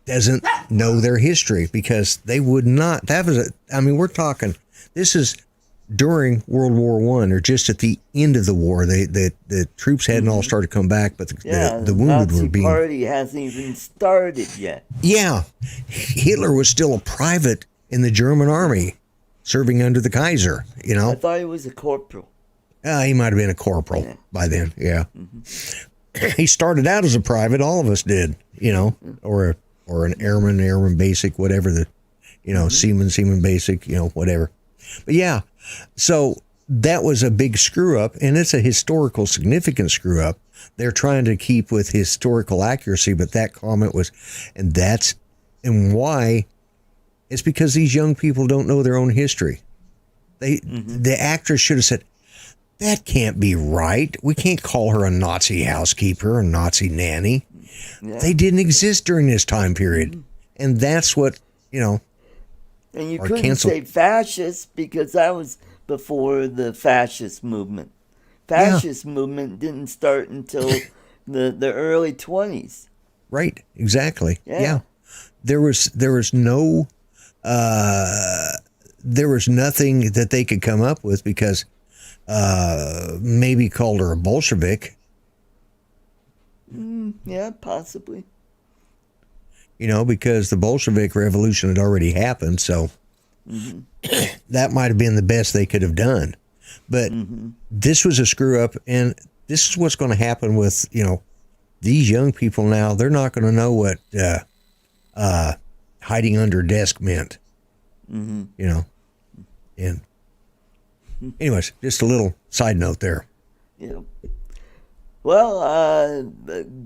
doesn't know their history, because they would not. That was we're talking, this is during World War One, or just at the end of the war. The troops hadn't all started to come back, but the wounded Nazi were being. The party hasn't even started yet. Yeah, Hitler was still a private in the German army, serving under the Kaiser. I thought he was a corporal. He might have been a corporal by then. Yeah, he started out as a private. All of us did, or an airman basic, whatever the, seaman basic, whatever. But yeah, so that was a big screw up, and it's a historical significant screw up. They're trying to keep with historical accuracy, but that comment was, and why? It's because these young people don't know their own history. The actress should have said, that can't be right. We can't call her a Nazi housekeeper, a Nazi nanny. Yeah. They didn't exist during this time period. And that's what, And you couldn't say fascist, because that was before the fascist movement. Fascist movement didn't start until the early 20s. Right, exactly. Yeah. There was no there was nothing that they could come up with, because maybe called her a Bolshevik. Yeah, possibly. Because the Bolshevik Revolution had already happened, so that might have been the best they could have done. But this was a screw up, and this is what's going to happen with, these young people now. They're not going to know what hiding under desk meant, And anyways, just a little side note there. Yeah. Well,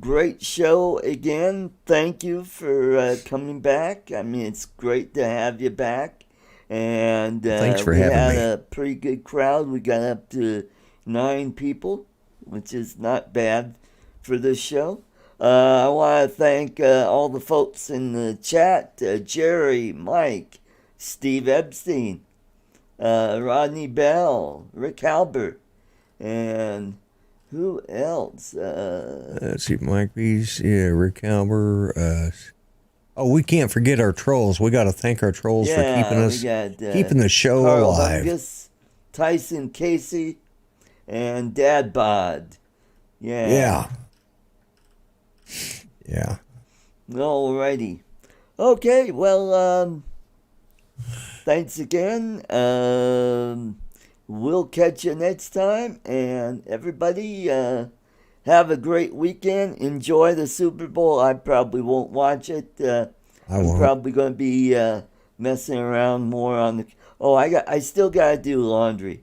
great show again. Thank you for coming back. It's great to have you back. And thanks for having me. We had a pretty good crowd. We got up to 9 people, which is not bad for this show. I want to thank all the folks in the chat, Jerry, Mike, Steve Epstein, Rodney Bell, Rick Halbert, and who else? Let's see, Mike Bees, Rick Halbert. We can't forget our trolls. We got to thank our trolls for keeping the show Carl alive. Hungus, Tyson Casey, and Dad Bod. Yeah. Alrighty. Okay, well, thanks again. We'll catch you next time, and everybody have a great weekend. Enjoy the Super Bowl. I probably won't watch it. I'm probably going to be messing around more on the. I still got to do laundry.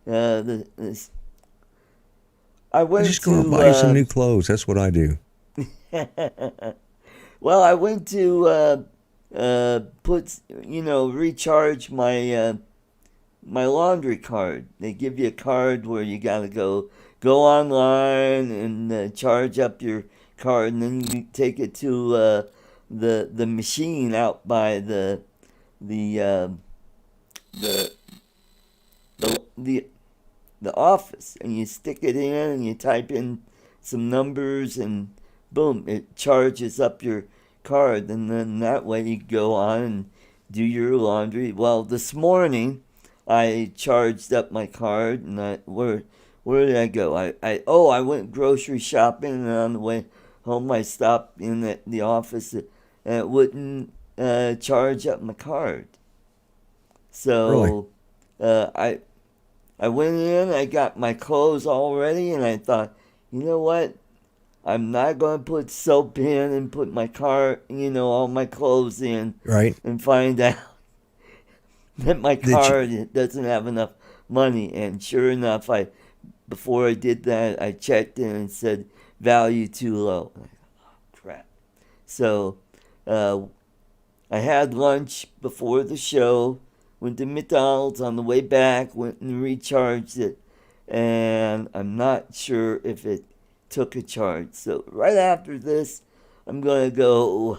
I just go and buy some new clothes. That's what I do. Well, I went to recharge my my laundry card. They give you a card where you gotta go online and charge up your card, and then you take it to the machine out by the office, and you stick it in and you type in some numbers, and boom, it charges up your card, and then that way you go on and do your laundry. Well, this morning I charged up my card, and where did I go? I went grocery shopping, and on the way home I stopped in at the office, and it wouldn't charge up my card. So I went in, I got my clothes all ready, and I thought, you know what? I'm not going to put soap in and put my card, all my clothes in. Right. And find out that my card doesn't have enough money. And sure enough, before I did that, I checked in and said, value too low. Oh, crap. So I had lunch before the show, went to McDonald's on the way back, went and recharged it, and I'm not sure if it took a charge. So right after this, I'm going to go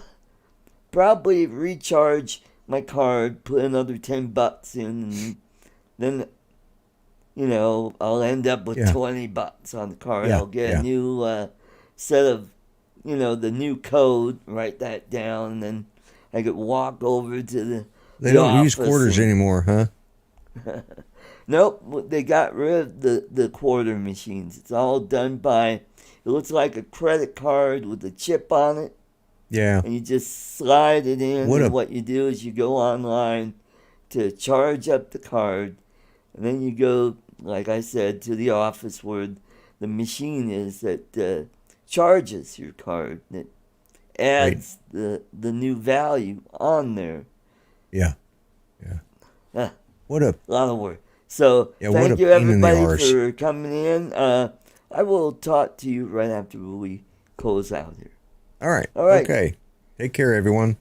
probably recharge my card, put another $10 in, and then, I'll end up with $20 on the card. I'll get a new set of, the new code, write that down, and then I could walk over to the They don't use quarters anymore, huh? Nope, they got rid of the quarter machines. It's all done by, it looks like a credit card with a chip on it. Yeah. And you just slide it in, and what you do is you go online to charge up the card, and then you go, like I said, to the office where the machine is that charges your card, that adds the new value on there. Yeah. What a lot of work. So thank you everybody for coming in. I will talk to you right after we close out here. All right. Okay. Take care, everyone.